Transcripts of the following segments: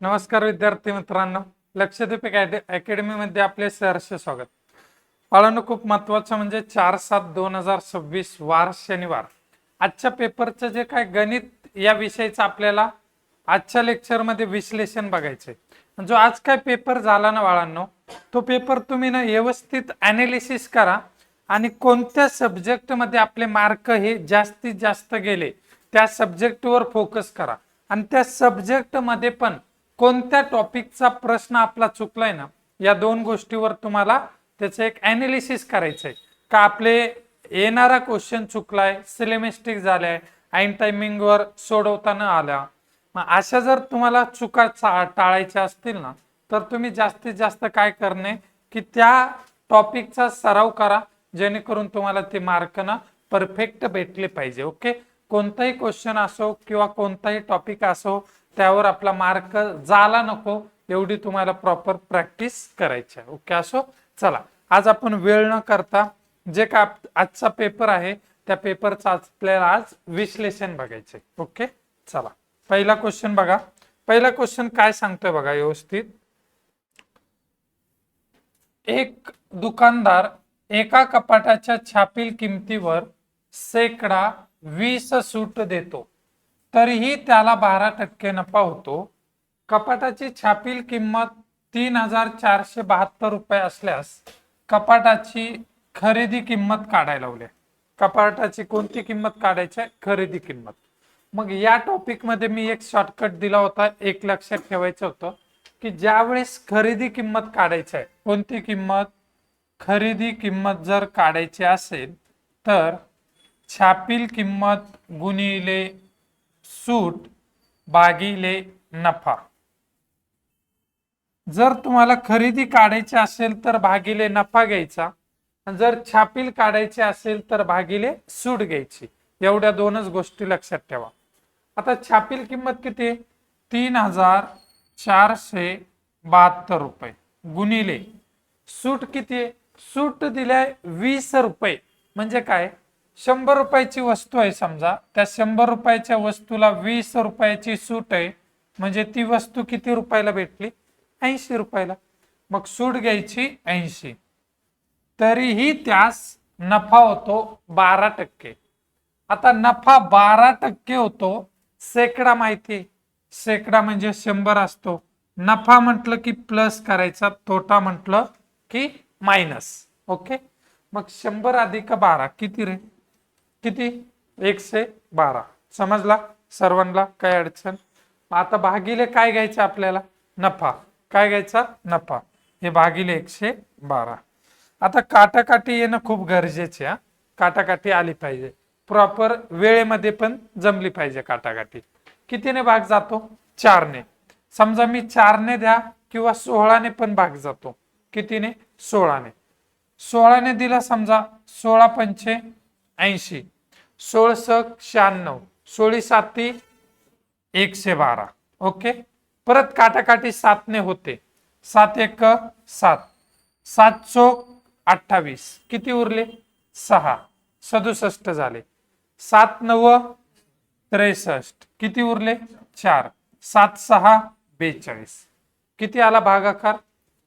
नमस्कार विद्यार्थी मित्रांनो, लक्षद्वीप अकॅडमी मध्ये आपले सहर्ष स्वागत. बाळांनो, खूप महत्वाचं म्हणजे 4/7/2026 वार शनिवार आजच्या पेपरचं जे काय गणित या विषयाचं आपल्याला आजच्या लेक्चर मध्ये विश्लेषण बघायचंय. जो आज काय पेपर झाला ना बाळांनो, तो पेपर तुम्ही ना व्यवस्थित अनालिसिस करा आणि कोणत्या सब्जेक्ट मध्ये आपले मार्क हे जास्तीत जास्त गेले त्या सब्जेक्टवर फोकस करा आणि त्या सब्जेक्ट मध्ये पण कोणत्या टॉपिकचा प्रश्न आपला चुकलाय ना, या दोन गोष्टीवर तुम्हाला त्याचं एक अनालिसिस करायचंय. का आपले येणारा क्वेश्चन चुकलाय, सिलेमिस्टिक झालाय, ऐन टायमिंग वर सोडवता न आल्या, मग अशा जर तुम्हाला चुका टाळायच्या असतील ना, तर तुम्ही जास्तीत जास्त काय करणे की त्या टॉपिकचा सराव करा, जेणेकरून तुम्हाला ते मार्क ना परफेक्ट भेटले पाहिजे. ओके, कोणताही क्वेश्चन असो किंवा कोणताही टॉपिक असो, त्यावर आपला मार्क जाला नको एवढी तुम्हाला प्रॉपर प्रॅक्टिस करायची आहे. ओके, असो चला, आज आपण वेळ न करता जे का आजचा पेपर आहे त्या पेपरचं आपल्याला आज विश्लेषण बघायचंय. ओके चला, पहिला क्वेश्चन बघा. पहिला क्वेश्चन काय सांगतोय बघा व्यवस्थित. एक दुकानदार एका कपाटाच्या छापील किमतीवर शेकडा 20 सूट देतो, तरीही त्याला 12% नफा होतो. कपाटाची छापील किंमत 3,472 रुपये असल्यास कपाटाची खरेदी किंमत काढायला लावली. कपाटाची कोणती किंमत काढायची? खरेदी किंमत. मग या टॉपिक मध्ये मी एक शॉर्टकट दिला होता, एक लक्षात ठेवायचं होतं की ज्यावेळेस खरेदी किंमत काढायची आहे, कोणती किंमत? खरेदी किंमत जर काढायची असेल तर छापील किंमत गुणिले सूट भागिले नफा. जर तुम्हाला खरेदी काढायची असेल तर भागिले नफा घ्यायचा, जर छापील काढायची असेल तर भागिले सूट घ्यायची. एवढ्या दोनच गोष्टी लक्षात ठेवा. आता छापील किंमत किती? 3,472 रुपये गुणिले सूट किती? सूट दिलाय 20 रुपये. म्हणजे काय? 100 रुपयाची वस्तू आहे समजा, त्या 100 रुपयाच्या वस्तूला 20 रुपयाची सूट आहे, म्हणजे ती वस्तू किती रुपयाला भेटली? 80 रुपयाला. मग सूट घ्यायची 80, तरीही त्यास नफा होतो 12%. आता नफा 12% होतो. शेकडा माहिती, शेकडा म्हणजे 100 असतो. नफा म्हटलं की प्लस करायचा, तोटा म्हटलं की मायनस. ओके, मग 100 अधिक 12 किती रे? किती? 112. समजला सर्वांना? काय अडचण? आता भागिले काय घ्यायचं आपल्याला? नफा. काय घ्यायचा? नफा. हे भागिले 112. आता काटाकाटी येणं खूप गरजेचे आहे. काटाकाटी आली पाहिजे, प्रॉपर वेळेमध्ये पण जमली पाहिजे काटाकाटी. कितीने भाग जातो? 4ने. समजा मी 4ने द्या किंवा 16ने पण भाग जातो. कितीने? 16ने. 16ने दिला समजा, 16 पंचे 80, 16 96, 16 साती 112. ओके, परत काटाकाटी 7ने होते. 7 1 7, 7 चोक 28, किती उरले? 6, 67 झाले. 7 9 63, किती उरले? 4, 7 6 42. किती आला भागाकार?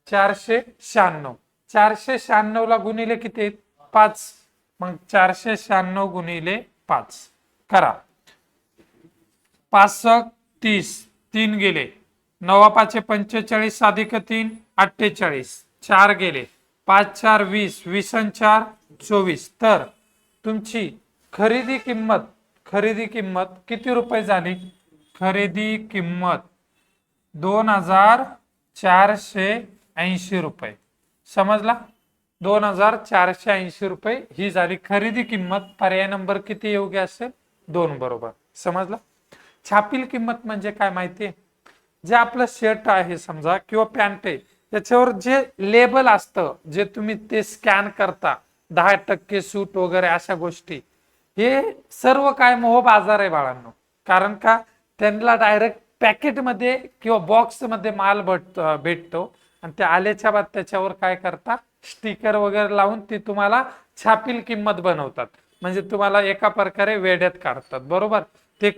496. 496 ला गुणिले किती? 5. मग 496 गुणिले 5 करा. 5 30, 3 गेले. 9 5 45 अधिक 3 48, 4 गेले. 5 4 20, 20 4 24. तर तुमची खरेदी किंमत किती रुपये झाली? खरेदी किंमत 2,480 रुपये. समजला? 2,480 रुपये ही झाली खरेदी किंमत. पर्याय नंबर किती योग्य असेल? 2 बरोबर. समजला? छापील किंमत म्हणजे काय माहितीये? जे आपलं शर्ट आहे समजा किंवा पॅन्ट आहे, त्याच्यावर जे लेबल असतं, जे तुम्ही ते स्कॅन करता, 10% सूट वगैरे अशा गोष्टी, हे सर्व काय मोह बाजार आहे बाळांनो. कारण का? त्यांना डायरेक्ट पॅकेटमध्ये किंवा बॉक्समध्ये माल भेटतो आणि ते आल्याच्या बाद त्याच्यावर काय करता? स्टिकर वगैरे लावून ती तुम्हाला छापील किंमत बनवतात. म्हणजे तुम्हाला एका प्रकारे वेड्यात काढतात. बरोबर? ते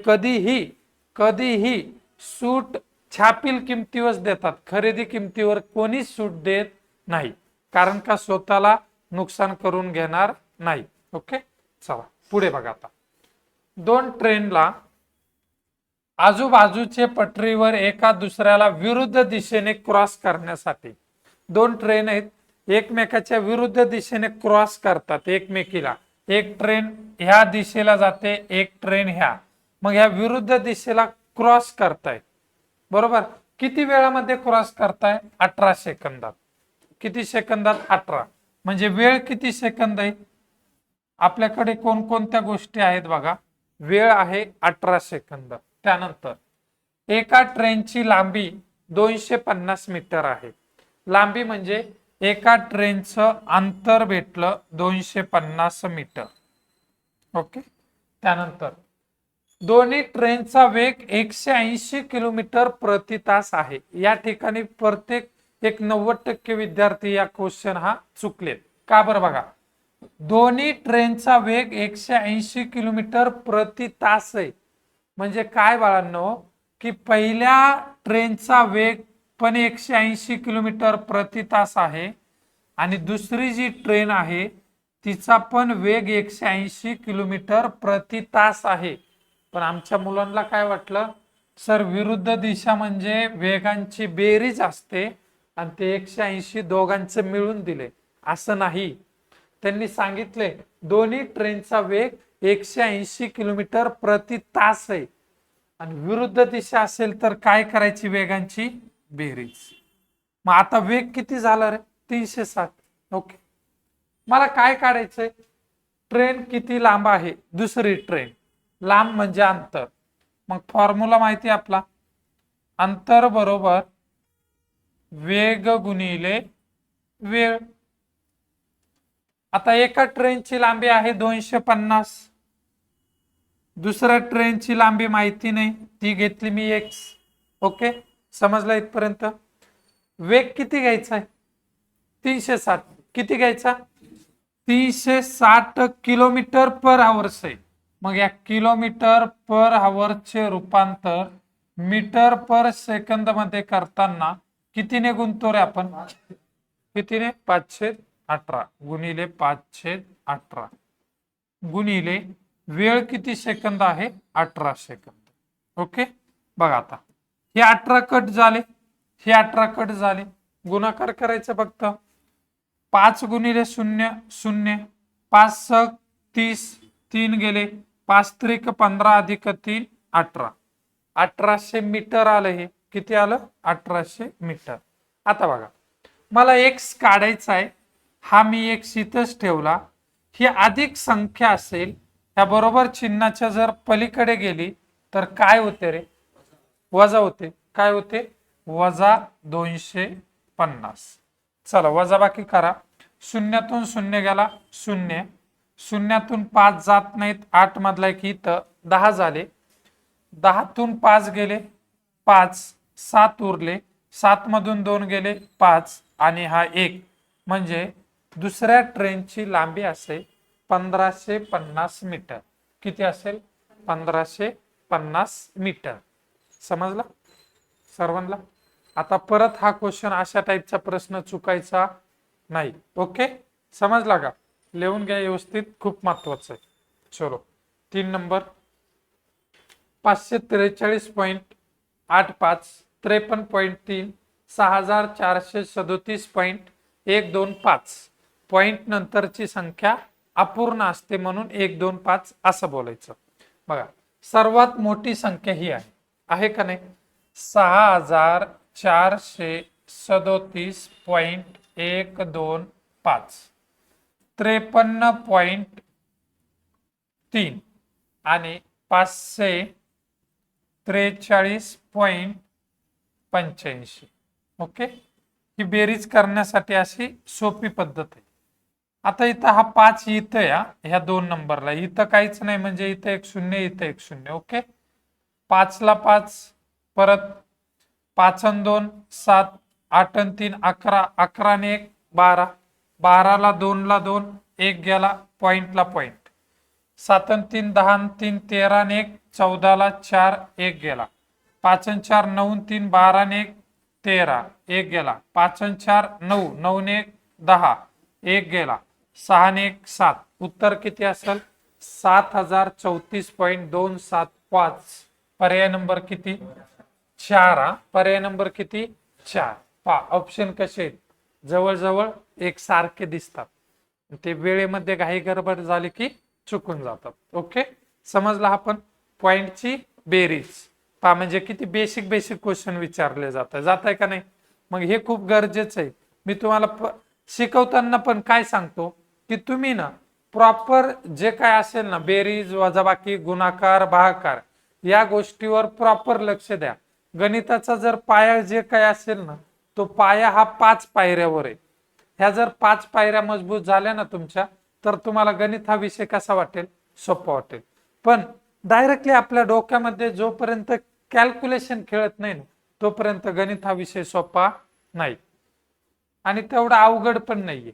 कधीही सूट छापील किमतीवर देतात, खरेदी किमतीवर कोणीच सूट देत नाही, कारण का स्वतःला नुकसान करून घेणार नाही. ओके, चला पुढे बघा. आता दोन ट्रेनला आजूबाजूचे पटरीवर एका दुसऱ्याला विरुद्ध दिशेने क्रॉस करण्यासाठी, दोन ट्रेन आहेत, एकमेकाच्या विरुद्ध दिशेने क्रॉस करतात एकमेकीला. एक ट्रेन ह्या दिशेला जाते, एक ट्रेन ह्या, मग ह्या विरुद्ध दिशेला क्रॉस करताय. बरोबर, किती वेळामध्ये क्रॉस करताय? 18 सेकंदात. किती सेकंदात? 18. म्हणजे वेळ किती सेकंद आहे? आपल्याकडे कोणकोणत्या गोष्टी आहेत बघा. वेळ आहे 18 सेकंद. त्यानंतर एका ट्रेनची लांबी 250 मीटर आहे. लांबी म्हणजे एका ट्रेनचं अंतर भेटलं 250 मीटर. ओके, त्यानंतर दोन्ही ट्रेनचा वेग 180 किलोमीटर प्रति तास आहे. या ठिकाणी प्रत्येक एक 90% विद्यार्थी या क्वेश्चन हा चुकलेत. का बरं बघा, दोन्ही ट्रेनचा वेग 180 किलोमीटर प्रति तास आहे. म्हणजे काय बाळांनो, की पहिल्या ट्रेनचा वेग पण 180 किलोमीटर प्रति तास आहे आणि दुसरी जी ट्रेन आहे तिचा पण वेग 180 किलोमीटर प्रति तास आहे. पण आमच्या मुलांना काय वाटलं, सर विरुद्ध दिशा म्हणजे वेगांची बेरीज असते आणि ते 180 दोघांचं मिळून दिले. असं नाही, त्यांनी सांगितले दोन्ही ट्रेनचा वेग 180 किलोमीटर प्रति तास आहे आणि विरुद्ध दिशा असेल तर काय करायची? वेगांची बेरीज. मग आता वेग किती झाला रे? 360. ओके, मला काय काढायचंय? ट्रेन किती लांब आहे? दुसरी ट्रेन. लांब म्हणजे अंतर. मग फॉर्म्युला माहिती आपला, अंतर बरोबर वेग गुणिले वेळ. आता एका ट्रेनची लांबी आहे 250, दुसऱ्या ट्रेनची लांबी माहिती नाही, ती घेतली मी x. ओके, समजलं इथपर्यंत? वेग किती घ्यायचा आहे? 360. किती घ्यायचा? 360 किलोमीटर पर आवर्स आहे. मग या किलोमीटर पर आवर्सचे रूपांतर मीटर पर सेकंद मध्ये करताना कितीने गुणतो रे आपण? कितीने? 518 गुणिले 518 गुणिले वेळ किती सेकंद आहे? 18 सेकंद. ओके, बघा आता हे 18 कट झाले, हे 18 कट झाले, गुणाकार करायचं फक्त. 5 गुणिले 0 0, 5 × 30, 3 गेले, 5 त्रिक 15 अधिक 3 18. 1800 मीटर आलं. हे किती आलं? 1800 मीटर. आता बघा, मला x काढायचा आहे, हा मी x इथंच ठेवला. ही अधिक संख्या असेल, त्या बरोबर चिन्हाच्या जर पलीकडे गेली तर काय होते रे? वजा होते. काय होते? वजा 250. चला वजा बाकी करा. शून्यातून 0 गेला 0, शून्यातून 5 जात नाहीत, 8 मधला एक इथं 10 झाले, 10तून 5 गेले 5, 7 उरले, 7 मधून 2 गेले 5 आणि हा 1. म्हणजे दुसऱ्या ट्रेनची लांबी असेल 1550 मीटर. किती असेल? 1550 मीटर. समजला सर्वांना? आता परत हा क्वेश्चन अशा टाईपचा प्रश्न चुकायचा नाही. ओके, समजला का? लिहून घ्या व्यवस्थित, खूप महत्वाचं आहे. चलो 3 नंबर 543.85, 53.3, 6437.125. पॉइंट नंतरची संख्या अपूर्ण असते म्हणून 1 2 5 असं बोलायचं. बघा, सर्वात मोठी संख्या ही आहे का नाही? 6437.125, 53.3 आणि 543.85. ओके, ही बेरीज करण्यासाठी अशी सोपी पद्धत आहे. आता इथं हा 5 इथं या ह्या 2 नंबरला, इथं काहीच नाही म्हणजे इथं 1 0, इथं 1 0. ओके, 5 ला 5, परत 5 आणि 2 7, 8 आणि 3 11, 11 आणि 1 12, 12 ला 2 ला 2, 1 गेला, पॉइंटला पॉइंट. 7 आणि 3 10 आणि 3 13 आणि 1 14 ला 4, 1 गेला. 5 आणि 4 9 आणि 3 12 आणि 1 13 एक गेला. 5 आणि 4 9 9 आणि 1 10 एक गेला. 6 आणि 1 7. उत्तर किती असेल? 7034.275. पर्याय नंबर किती? 4. पर्याय नंबर किती? 4. पहा ऑप्शन कसे आहेत, जवळजवळ एक सारखे दिसतात. ते वेळेमध्ये घाई गडबड झाली की चुकून जातात. ओके, समजला आपण पॉइंटची बेरीज. पहा म्हणजे किती बेसिक बेसिक क्वेश्चन विचारले जात आहे का नाही. मग हे खूप गरजेचं आहे. मी तुम्हाला शिकवताना पण काय सांगतो की तुम्ही ना प्रॉपर जे काय असेल ना, बेरीज वजाबाकी गुणाकार भागाकार या गोष्टीवर प्रॉपर लक्ष द्या. गणिताचा जर पाया जे काय असेल ना, तो पाया हा 5 पायऱ्यावर आहे. ह्या जर 5 पायऱ्या मजबूत झाल्या ना तुमच्या, तर तुम्हाला गणित हा विषय कसा वाटेल? सोपा वाटेल. पण डायरेक्टली आपल्या डोक्यामध्ये जोपर्यंत कॅल्क्युलेशन खेळत नाही ना, तोपर्यंत गणित हा विषय सोपा नाही आणि तेवढा अवघड पण नाहीये.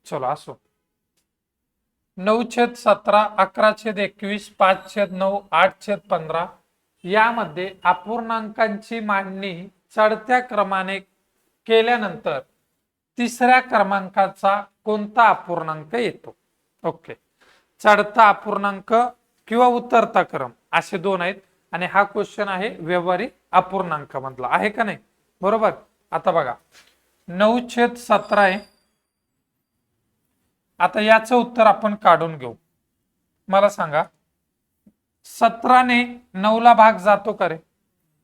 चलो असो. 9/17, 11/21, 5/9, 8/15 यामध्ये अपूर्णांकांची मांडणी चढत्या क्रमाने केल्यानंतर तिसऱ्या क्रमांकाचा कोणता अपूर्णांक येतो? ओके, चढता अपूर्णांक किंवा उतरता क्रम असे दोन आहेत आणि हा क्वेश्चन आहे व्यवहारिक अपूर्णांक मधला, आहे का नाही? बरोबर. आता बघा 9/17 आहे. आता याचं उत्तर आपण काढून घेऊ. मला सांगा, 17 ने 9 ला भाग जातो का रे?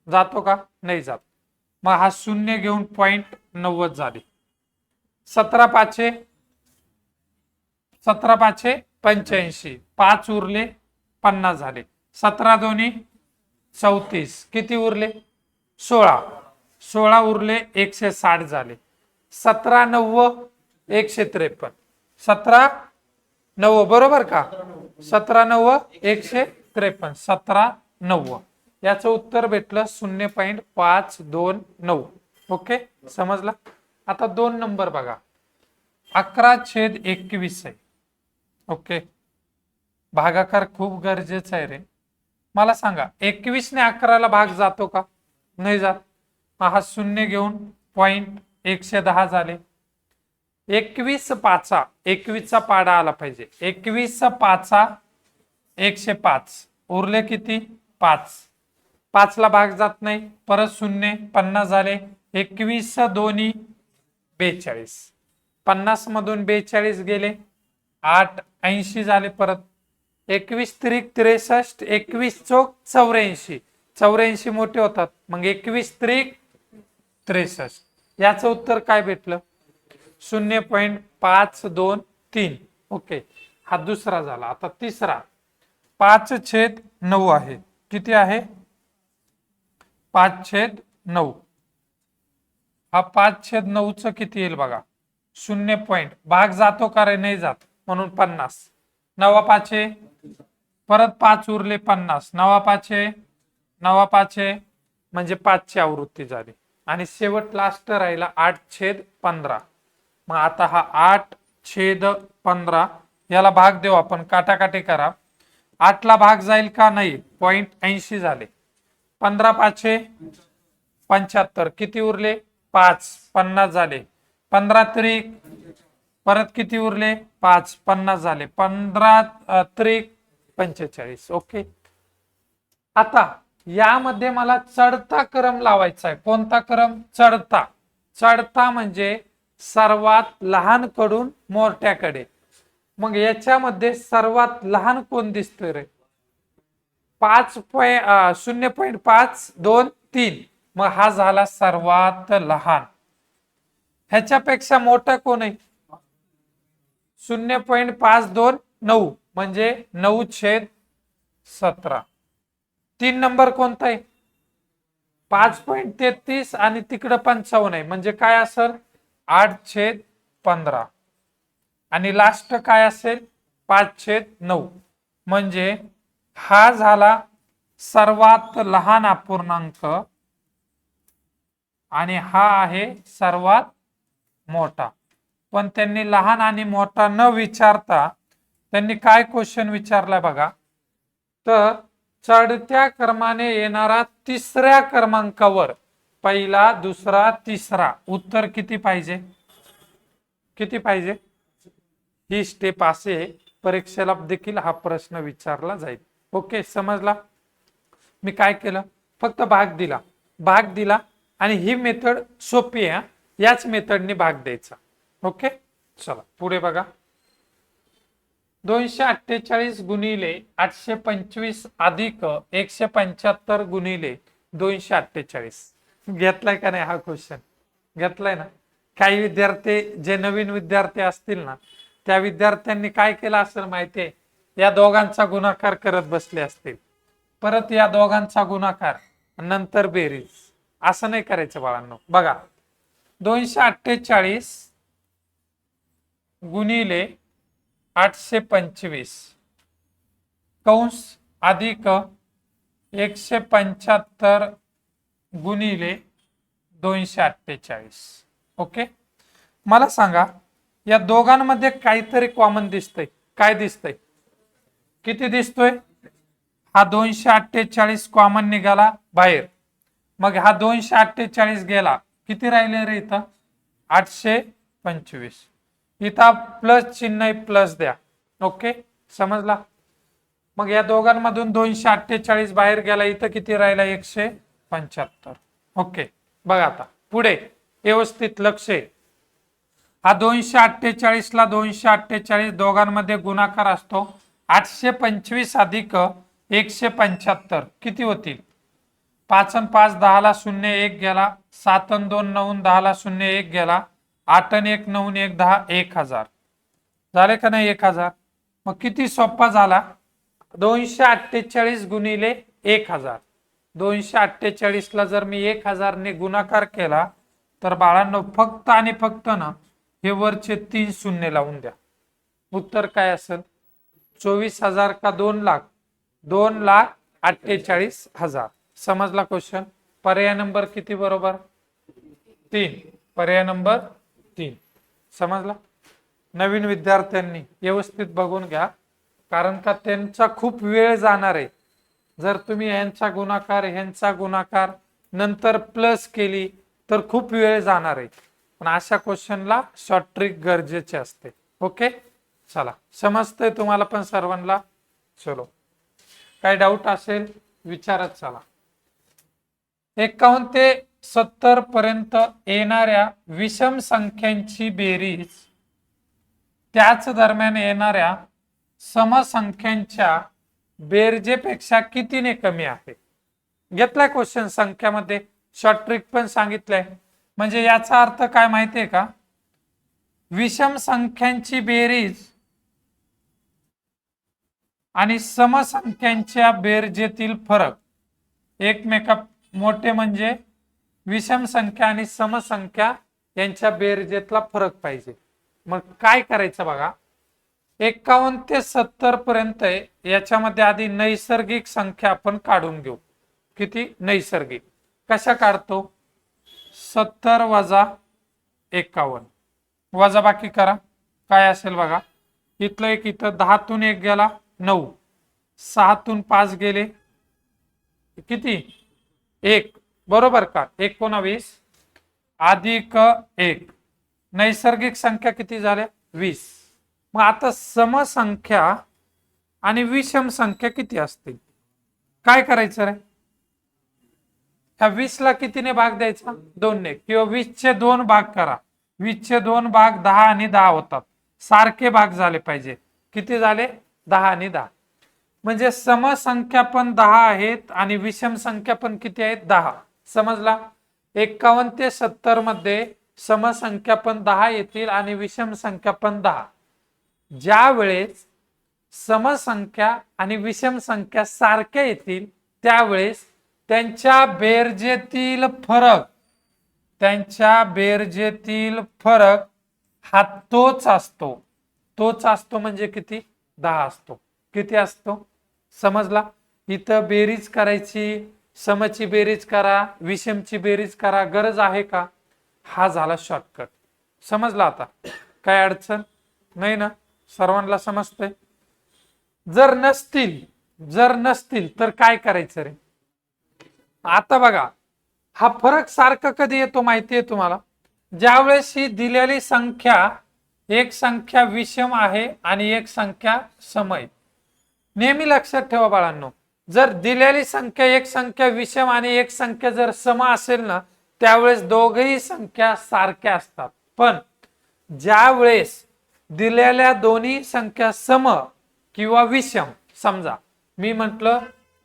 जातो का? नाही जात. मग हा शून्य घेऊन पॉइंट 90 झाले. 17/5 85, 5 उरले 50 झाले. 17×2 34, किती उरले? 16. 16 उरले 160 झाले. 17×9 153. 17×9 बरोबर का? 17×9 153. 17×9 याचं उत्तर भेटलं 0.529. ओके, समजला. आता 2 नंबर बघा. 11/21 आहे. ओके, भागाकार खूप गरजेचा आहे रे. मला सांगा, 21 ने 11 ला भाग जातो का? नाही जात. हा शून्य घेऊन पॉइंट 110 झाले. 21/5 21चा पाडा आला पाहिजे. 21/5 105 उरले किती? 5. 5 ला भाग जात नाही. परत शून्य 50 झाले. 21×2 42. 50 मधून 42 गेले. 8 80 झाले. परत 21×3 63. 21×4 84. 84 मोठे होतात. मग 21×3 63. याचं उत्तर काय भेटलं? 0.523. ओके, हा दुसरा झाला. आता तिसरा 5/9 आहे. किती आहे? 5/9. हा 5/9 च किती येईल बघा? 0 पॉइंट. भाग जातो का रे? नाही जात, म्हणून 50. 9/5 परत 5 उरले 50. 9/5 म्हणजे 5 ची आवृत्ती झाली आणि शेवट लास्ट राहिला 8/15. मग आता हा 8/15 याला भाग देऊ आपण, काटाकाटी करा. 8 ला भाग जाईल का? नाही. 0.80 झाले. 15×5 75. किती उरले? 5. 50 झाले. 15×3 परत किती उरले? 5. 50 झाले. 15×3 45. ओके, आता यामध्ये मला चढता क्रम लावायचा आहे. कोणता क्रम? चढता. चढता म्हणजे सर्वात लहान कडून मोठ्याकडे. मग याच्यामध्ये सर्वात लहान कोण दिसतोय रे? 0.523. मग हा झाला सर्वात लहान. ह्याच्यापेक्षा मोठा कोण आहे? 0.529 म्हणजे 9/17. 3 नंबर कोणता आहे? 5.33 आणि तिकडं 55 आहे, म्हणजे काय असेल? 8/15. आणि लास्ट काय असेल? 5/9. म्हणजे हा झाला सर्वात लहान अपूर्णांक आणि हा आहे सर्वात मोठा. पण त्यांनी लहान आणि मोठा न विचारता त्यांनी काय क्वेश्चन विचारलाय बघा, तर चढत्या क्रमाने येणारा तिसऱ्या क्रमांकावर पहिला, दुसरा, तिसरा, उत्तर किती पाहिजे? किती पाहिजे? ही स्टेप असे परीक्षेला देखील हा प्रश्न विचारला जाईल. ओके, समजला? मी काय केलं, फक्त भाग दिला आणि ही मेथड सोपी आहे. याच मेथडने भाग द्यायचा. ओके, चला पुढे बघा. 248 गुणिले 825 अधिक 175 गुणिले 248. घेतलाय का नाही हा क्वेश्चन? घेतलाय ना? काही विद्यार्थी, जे नवीन विद्यार्थी असतील ना, त्या विद्यार्थ्यांनी काय केलं असेल माहितीये, या दोघांचा गुणाकार करत बसले असतील, परत या दोघांचा गुणाकार नंतर बेरीज. असं नाही करायचं बाळांनो. बघा, 248 गुणिले 825 कंस अधिक 175 गुणिले 248. ओके, मला सांगा या दोघांमध्ये काहीतरी कॉमन दिसतंय. काय दिसतंय? किती दिसतोय? हा 248 कॉमन निघाला बाहेर. मग हा 248 गेला, किती राहिले रे इथं? 825. इथं प्लस चिन्ह आहे, प्लस द्या. ओके, समजला? मग या दोघांमधून 248 बाहेर गेला, इथं किती राहिला? 175. ओके, बघा आता पुढे व्यवस्थित लक्ष आहे. हा 248 ला 248 दोघांमध्ये गुणाकार असतो. 825 अधिक 175 किती होतील? 5 आणि 5 10 ला 0 1 गेला, 7 आणि 2 9 10 ला 0 1 गेला, 8 आणि 1 9 1 10 1000 झाले का नाही? 1000. मग किती सोपा झाला? 248 गुणिले 1000. 248 ला जर मी 1000 ने गुणाकार केला तर बाळांनो फक्त आणि फक्त ना हे वरचे 3 शून्य लावून द्या. उत्तर काय असेल? 24,000 का 2 लाख? 2,48,000. समजला क्वेश्चन? पर्याय नंबर किती बरोबर? 3. पर्याय नंबर 3. समजला? नवीन विद्यार्थ्यांनी व्यवस्थित बघून घ्या, कारण का त्यांचा खूप वेळ जाणार आहे. जर तुम्ही यांचा गुणाकार नंतर प्लस केली तर खूप वेळ जाणार आहे. पण अशा क्वेश्चनला शॉर्ट ट्रिक गरजेचे असते. ओके, चला, समजतंय तुम्हाला पण सर्वांना? चलो, काय डाऊट असेल विचारत चला. 51 ते 70 पर्यंत येणाऱ्या विषम संख्यांची बेरीज त्याच दरम्यान येणाऱ्या समसंख्यांच्या बेरजेपेक्षा कितीने कमी आहे? घेतलाय क्वेश्चन संख्यामध्ये, शॉर्ट ट्रिक पण सांगितलंय. म्हणजे याचा अर्थ काय माहितीये का? विषम संख्यांची बेरीज आणि समसंख्यांच्या बेरजेतील फरक एकमेका मोठे, म्हणजे विषम संख्या आणि समसंख्या यांच्या बेरजेतला फरक पाहिजे. मग काय करायचं बघा, 51 ते 70 पर्यंत याच्यामध्ये आधी नैसर्गिक संख्या आपण काढून घेऊ. किती नैसर्गिक? कशा काढतो? 70 वजा 51, वजा बाकी करा. काय असेल बघा, इथलं एक, इथं 10 तून 1 गेला 9, 6 तून 5 गेले किती? 1, बरोबर का? 19 अधिक 1, नैसर्गिक संख्या किती झाल्या? 20. मग आता समसंख्या आणि विषम संख्या किती असतील? काय करायचं रे? ह्या 20 ला कितीने भाग द्यायचा? 2 ने, किंवा 20 चे 2 भाग करा. 20 चे 2 भाग 10 आणि 10 होतात. सारखे भाग झाले पाहिजे. किती झाले? 10 आणि 10. म्हणजे समसंख्या पण 10 आहेत आणि विषम संख्या पण किती आहेत? 10. समजला? 51 ते 70 मध्ये समसंख्या पण 10 येतील आणि विषम संख्या पण 10. ज्या वेळेस समसंख्या आणि विषम संख्या सारख्या येतील त्यावेळेस त्यांच्या बेरजेतील फरक हा तोच असतो म्हणजे किती? 10 असतो. किती असतो? समजला? इथं बेरीज करायची, समची बेरीज करा, विषमची बेरीज करा, गरज आहे का? हा झाला शॉर्टकट. समजला? आता काय अडचण नाही ना? सर्वांना समजतंय? जर नसतील जर नसतील तर काय करायचं रे? आता बघा, हा फरक सारखा कधी येतो माहितीये तुम्हाला? ज्यावेळेस ही दिलेली संख्या एक संख्या विषम आहे आणि एक संख्या सम आहे. नेहमी लक्षात ठेवा बाळांनो, जर दिलेली संख्या एक संख्या विषम आणि एक संख्या जर सम असेल ना, त्यावेळेस दोघही संख्या सारख्या असतात. पण ज्या वेळेस दिलेल्या दोन्ही संख्या सम किंवा विषम, समजा मी म्हटलं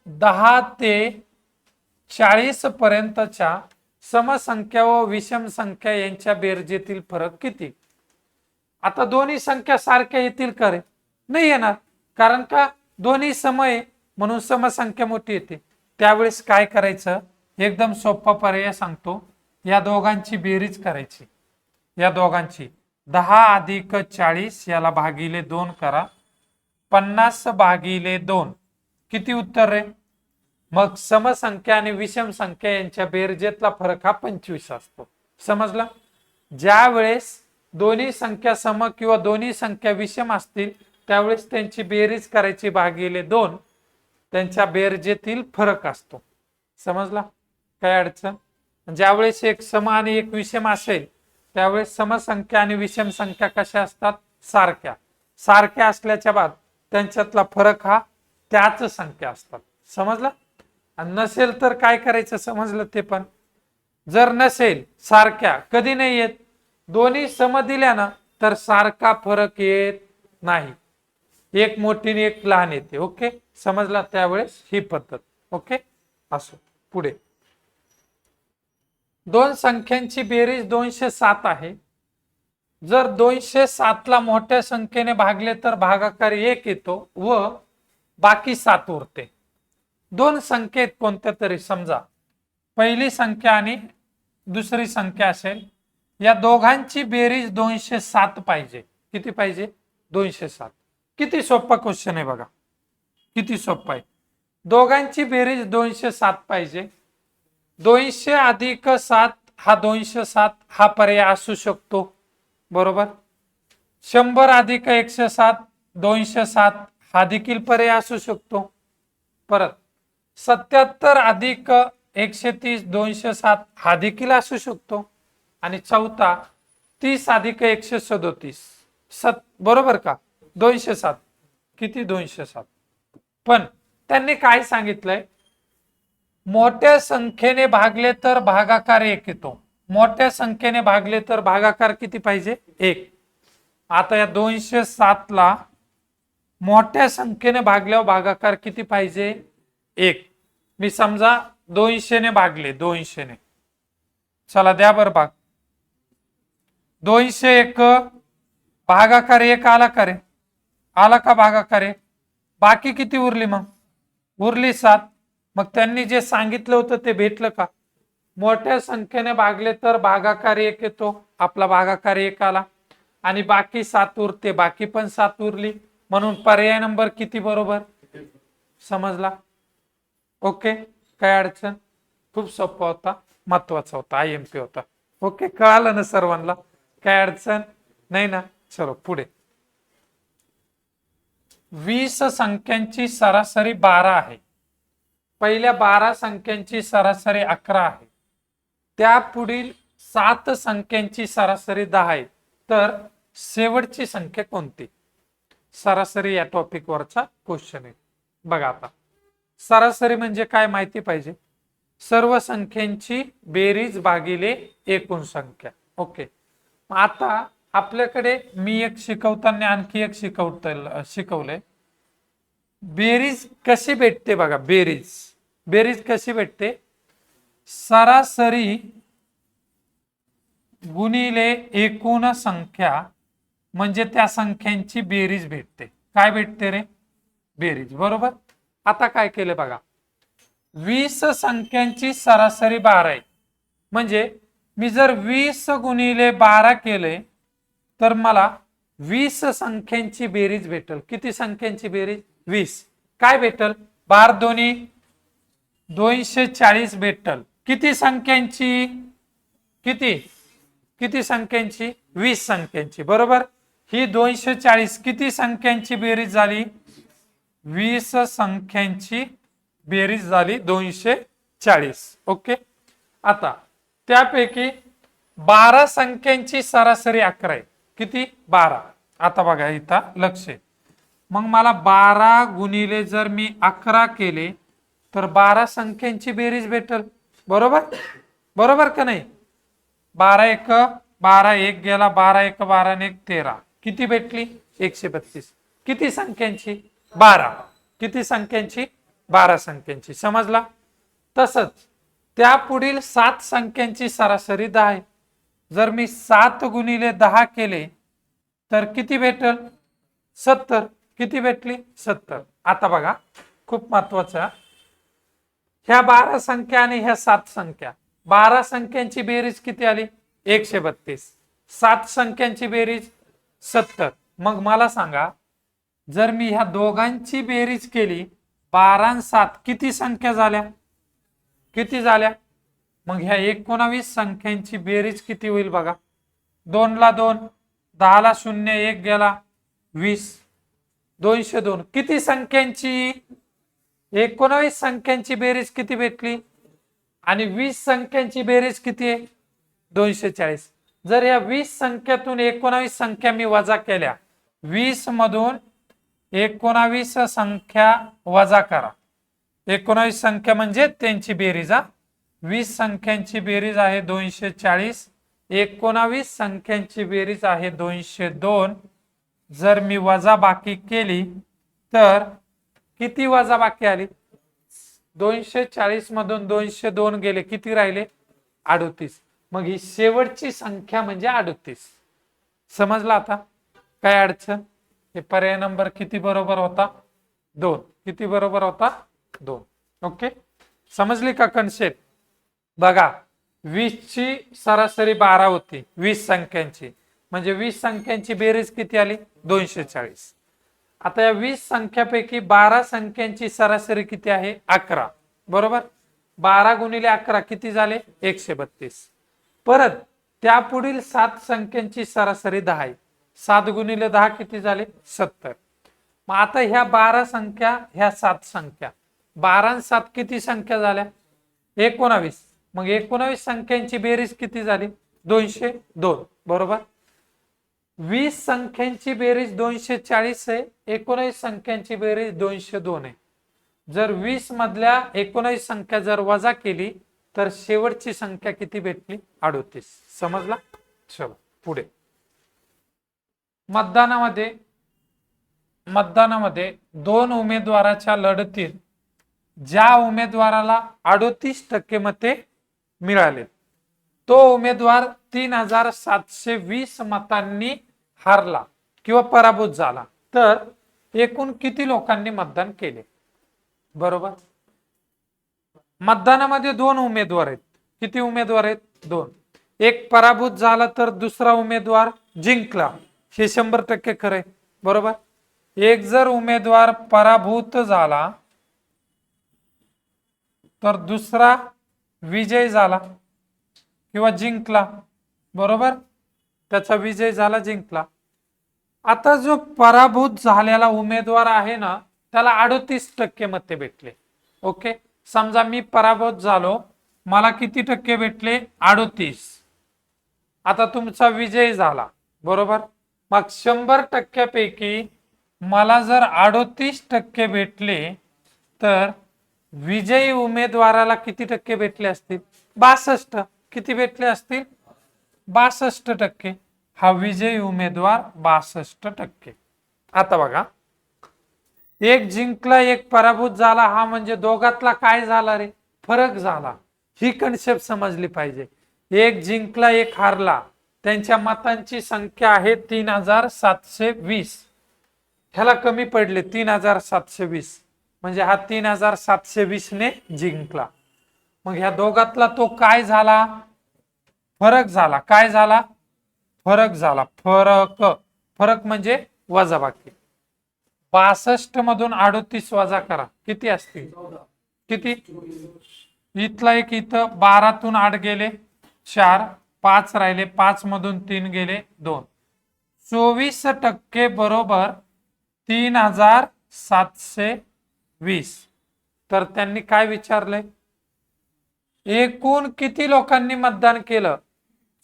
10 ते 40 पर्यंतच्या समसंख्या व विषम संख्या यांच्या बेरजेतील फरक किती? आता दोन्ही संख्या सारख्या येतील का रे? नाही येणार, कारण का दोन्ही सम आहे म्हणून समसंख्या मोठी येते. त्यावेळेस काय करायचं? एकदम सोपा पर्याय सांगतो, या दोघांची बेरीज करायची. या दोघांची 10 अधिक 40 याला भागिले 2 करा, 50 भागिले 2 किती उत्तर रे? मग समसंख्या आणि विषम संख्या यांच्या बेरजेतला फरक हा 25 असतो. समजला? ज्या वेळेस दोन्ही संख्या सम किंवा दोन्ही संख्या विषम असतील त्यावेळेस त्यांची बेरीज करायची भागिले 2, त्यांच्या बेरजेतील फरक असतो. समजला? काय अडचण? ज्यावेळेस एक सम आणि एक विषम असेल त्यावेळेस समसंख्या आणि विषम संख्या कशा असतात? सारख्या. सारख्या असल्याच्या बाद त्यांच्यातला फरक हा त्याच संख्या असतात. समजला? आणि नसेल तर काय करायचं समजलं ते पण? जर नसेल सारख्या कधी नाही येत, दोन्ही सम दिल्या ना तर सारखा फरक येत नाही, एक मोठी आणि एक लहान येते. ओके, समजला? त्यावेळेस ही पद्धत. ओके, असो पुढे. दोन संख्यांची बेरीज 207 आहे. जर 207 ला मोठ्या संख्येने भागले तर भागाकार 1 येतो व बाकी 7 उरते. दोन संख्येत कोणत्या तरी, समजा पहिली संख्या आणि दुसरी संख्या असेल, या दोघांची बेरीज 207 पाहिजे. किती पाहिजे? 207. किती सोपा क्वेश्चन आहे बघा, किती सोपा आहे. दोघांची बेरीज 207 पाहिजे. 200 अधिक 7 हा 207 हा पर्याय असू शकतो, बरोबर. 100 अधिक 107 207 हा देखील पर्याय असू शकतो. परत 77 अधिक 130 207 हा देखील असू शकतो. आणि चौथा 30 अधिक 137 बरोबर का? 207 किती? 207. पण त्यांनी काय सांगितलंय? मोठ्या संख्येने भागले तर भागाकार 1 येतो. मोठ्या संख्येने भागले तर भागाकार किती पाहिजे? 1. आता या 207 ला मोठ्या संख्येने भागल्यावर भागाकार किती पाहिजे? 1. मी समजा 200 ने भागले, 200 ने. चला द्या बरं भाग. 201 भागाकार 1 आला का रे? आला का भागाकार 1? बाकी किती उरली? मग उरली 7. मग त्यांनी जे सांगितलं होतं ते भेटलं का? मोठ्या संख्येने भागले तर भागाकार 1 येतो, आपला भागाकार 1 आला आणि बाकी 7 उरते, बाकी पण 7 उरली, म्हणून पर्याय नंबर किती बरोबर? समजला? ओके, काय अडचण? खूप सोपा होता, महत्वाचा होता, IMP होता. ओके, कळालं ना सर्वांना? काय अडचण नाही ना? चलो पुढे. 20 संख्यांची सरासरी 12 आहे. पहिल्या 12 संख्यांची सरासरी 11 आहे. त्या पुढील 7 संख्यांची सरासरी 10 आहे. तर शेवटची संख्या कोणती? सरासरी या टॉपिक वरचा क्वेश्चन आहे. बघा आता, सरासरी म्हणजे काय माहिती पाहिजे? सर्व संख्यांची बेरीज भागिले एकूण संख्या. ओके, आता आपल्याकडे मी एक शिकवताना आणखी एक शिकवलंय. बेरीज कशी भेटते बघा. बेरीज कशी भेटते? सरासरी गुणिले एकूण संख्या म्हणजे त्या संख्यांची बेरीज भेटते. काय भेटते रे? बेरीज, बरोबर. आता काय केलं बघा, 20 संख्यांची सरासरी 12 आहे. म्हणजे मी जर 20 गुणिले 12 केले तर मला 20 संख्यांची बेरीज भेटल. किती संख्यांची बेरीज? 20. काय भेटल? 12 दोन्ही 240 भेटल. किती संख्यांची? किती संख्यांची? 20 संख्यांची, बरोबर. ही 240 किती संख्यांची बेरीज झाली? 20 संख्यांची बेरीज झाली 240. ओके. आता त्यापैकी 12 संख्यांची सरासरी 11 आहे. किती? 12. आता बघा इथं लक्ष आहे. मग मला 12 गुणिले जर मी 11 केले तर 12 संख्यांची बेरीज भेटल. बरोबर? बरोबर का नाही? 12 एक 12 एक गेला, 12 एक 12 ने 1 13. किती भेटली? 132. किती संख्यांची? 12. किती संख्यांची? 12 संख्यांची. समजला? तसंच त्या पुढील 7 संख्यांची सरासरी 10 आहे. जर मी 7 गुणिले 10 केले तर किती भेटल? 70. किती भेटली? 70. आता बघा खूप महत्वाचं, ह्या 12 संख्या आणि ह्या 7 संख्या, 12 संख्यांची बेरीज किती आली? 132. 7 संख्यांची बेरीज 70. मग मला सांगा, जर मी ह्या दोघांची बेरीज केली 12 आणि 7 किती संख्या झाल्या? किती झाल्या? मग ह्या 19 संख्यांची बेरीज किती होईल बघा. 2 ला 2, 10 ला 0, 1 गेला 20, 202. किती संख्यांची? 19 संख्यांची बेरीज किती भेटली? आणि 20 संख्यांची बेरीज किती आहे? 240. जर या 20 संख्यातून 19 संख्या मी वजा केल्या, 20 मधून 19 संख्या वजा करा. 19 संख्या म्हणजे त्यांची बेरीज. 20 संख्यांची बेरीज आहे 240, 19 संख्यांची बेरीज आहे 202. जर मी वजा बाकी केली तर किती वजा बाकी आली? 240 मधून 202 गेले, किती राहिले? 38. मग ही शेवटची संख्या म्हणजे 38. समजला आता? काय अडचण? हे पर्याय नंबर किती बरोबर होता? 2. किती बरोबर होता? 2. ओके. समजली का कन्सेप्ट? बघा 20 ची सरासरी 12 होती 20 संख्यांची, म्हणजे 20 संख्यांची बेरीज किती आली? 240. आता या 20 संख्यापैकी 12 संख्यांची सरासरी किती आहे? 11. बरोबर? 12 गुणिले 11 किती झाले? 132. परत त्या पुढील 7 संख्यांची सरासरी 10 आहे. 7 गुणिले 10 किती झाले? 70. मग आता ह्या 12 संख्या, ह्या 7 संख्या, 12 आणि 7 किती संख्या झाल्या? 19. मग 19 संख्यांची बेरीज किती झाली? 202. बरोबर? 20 संख्यांची बेरीज 240 आहे, 19 संख्यांची बेरीज 202 आहे. जर 20 मधल्या 19 संख्या जर वजा केली तर शेवटची संख्या किती भेटली? 38. समजला? चलो पुढे. मतदानामध्ये 2 उमेदवाराच्या लढतीत ज्या उमेदवाराला 38% मते मिळाले तो उमेदवार 3720 मतांनी हारला किंवा पराभूत झाला, तर एकूण किती लोकांनी मतदान केले? बरोबर? मतदानामध्ये 2 उमेदवार आहेत. किती उमेदवार आहेत? 2. एक पराभूत झाला तर दुसरा उमेदवार जिंकला, हे 100% खरंय. बरोबर? एक जर उमेदवार पराभूत झाला तर दुसरा विजय झाला किंवा जिंकला. बरोबर? त्याचा विजय झाला, जिंकला. आता जो पराभूत झालेला उमेदवार आहे ना, त्याला 38% मते भेटले. ओके. समजा मी पराभूत झालो, मला किती टक्के भेटले? 38. आता तुमचा विजय झाला. बरोबर? मग 100% मला जर 38% भेटले तर विजयी उमेदवाराला किती टक्के भेटले असतील? 62. किती भेटले असतील? 62%. हा विजयी उमेदवार 62%. आता बघा, एक जिंकला एक पराभूत झाला, हा म्हणजे दोघातला काय झाला रे? फरक झाला. ही कन्सेप्ट समजली पाहिजे. एक जिंकला एक हारला, त्यांच्या मतांची संख्या आहे 3720. ह्याला कमी पडले 3720, म्हणजे हा 3720 ने जिंकला. मग ह्या दोघातला तो काय झाला? फरक झाला. काय झाला? फरक झाला. फरक म्हणजे वजाबाकी. 62 मधून 38 वजा करा, किती असतील? किती? इथला एक, इथं 12तून 8 गेले 4, 5 राहिले, 5 मधून 3 गेले 2. 24% बरोबर 720. तर त्यांनी काय विचारलंय, एकूण किती लोकांनी मतदान केलं?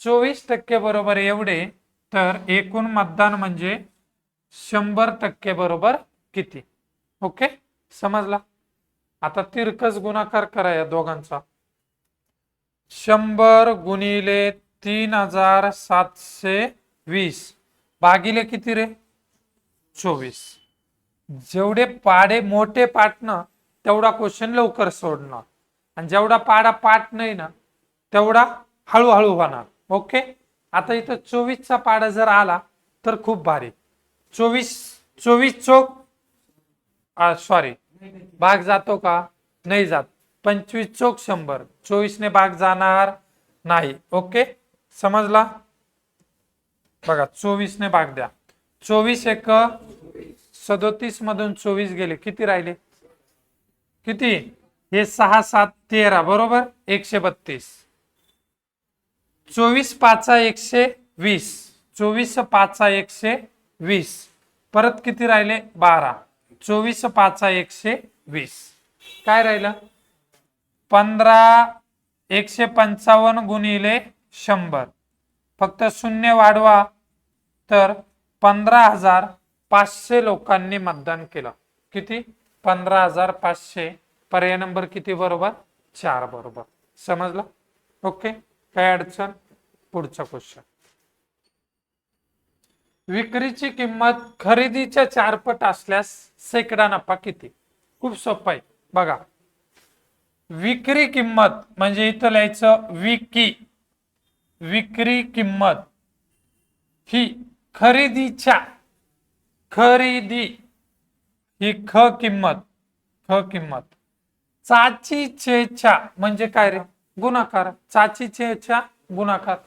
24% बरोबर एवढे. तर एकूण मतदान म्हणजे 100% बरोबर किती? ओके, समजला. आता तिरकस गुणाकार करा या दोघांचा. 100 गुणिले 3720 भागिले किती रे? 24. जेवढे पाडे मोठे पाठणं तेवढा क्वेश्चन लवकर सोडणार, आणि जेवढा पाडा पाठ नाही ना तेवढा हळूहळू होणार. ओके, आता इथं 24चा पाडा जर आला तर खूप भारी. 24 चोक सॉरी भाग जातो का? नाही जात. 25 चोक 100, 24 ने भाग जाणार नाही. ओके, समजला. बघा 24 ने भाग द्या. 24 एक 37 मधून 24 गेले, किती राहिले? किती? हे 6 7 13 बरोबर 132. 24 5 120, 24 5 120, परत किती राहिले? 12. 24 5 120, काय राहिलं? 15 155 गुणिले 100, फक्त शून्य वाढवा. तर 15,500 लोकांनी मतदान केलं. किती? 15,500. पर्याय नंबर किती बरोबर? 4 बरोबर. समजलं? ओके, काय अडचण? पुढचा क्वेश्चन. विक्रीची किंमत खरेदीच्या 4 पट असल्यास शेकडा नफा किती? खूप सोपं आहे बघा. विक्री किंमत म्हणजे इथं लिहायचं विक्री किंमत ही खरेदीच्या, खरेदी ही ख किंमत चाचीचेच्या म्हणजे काय रे? गुणाकार. चाचीचेच्या गुणाकार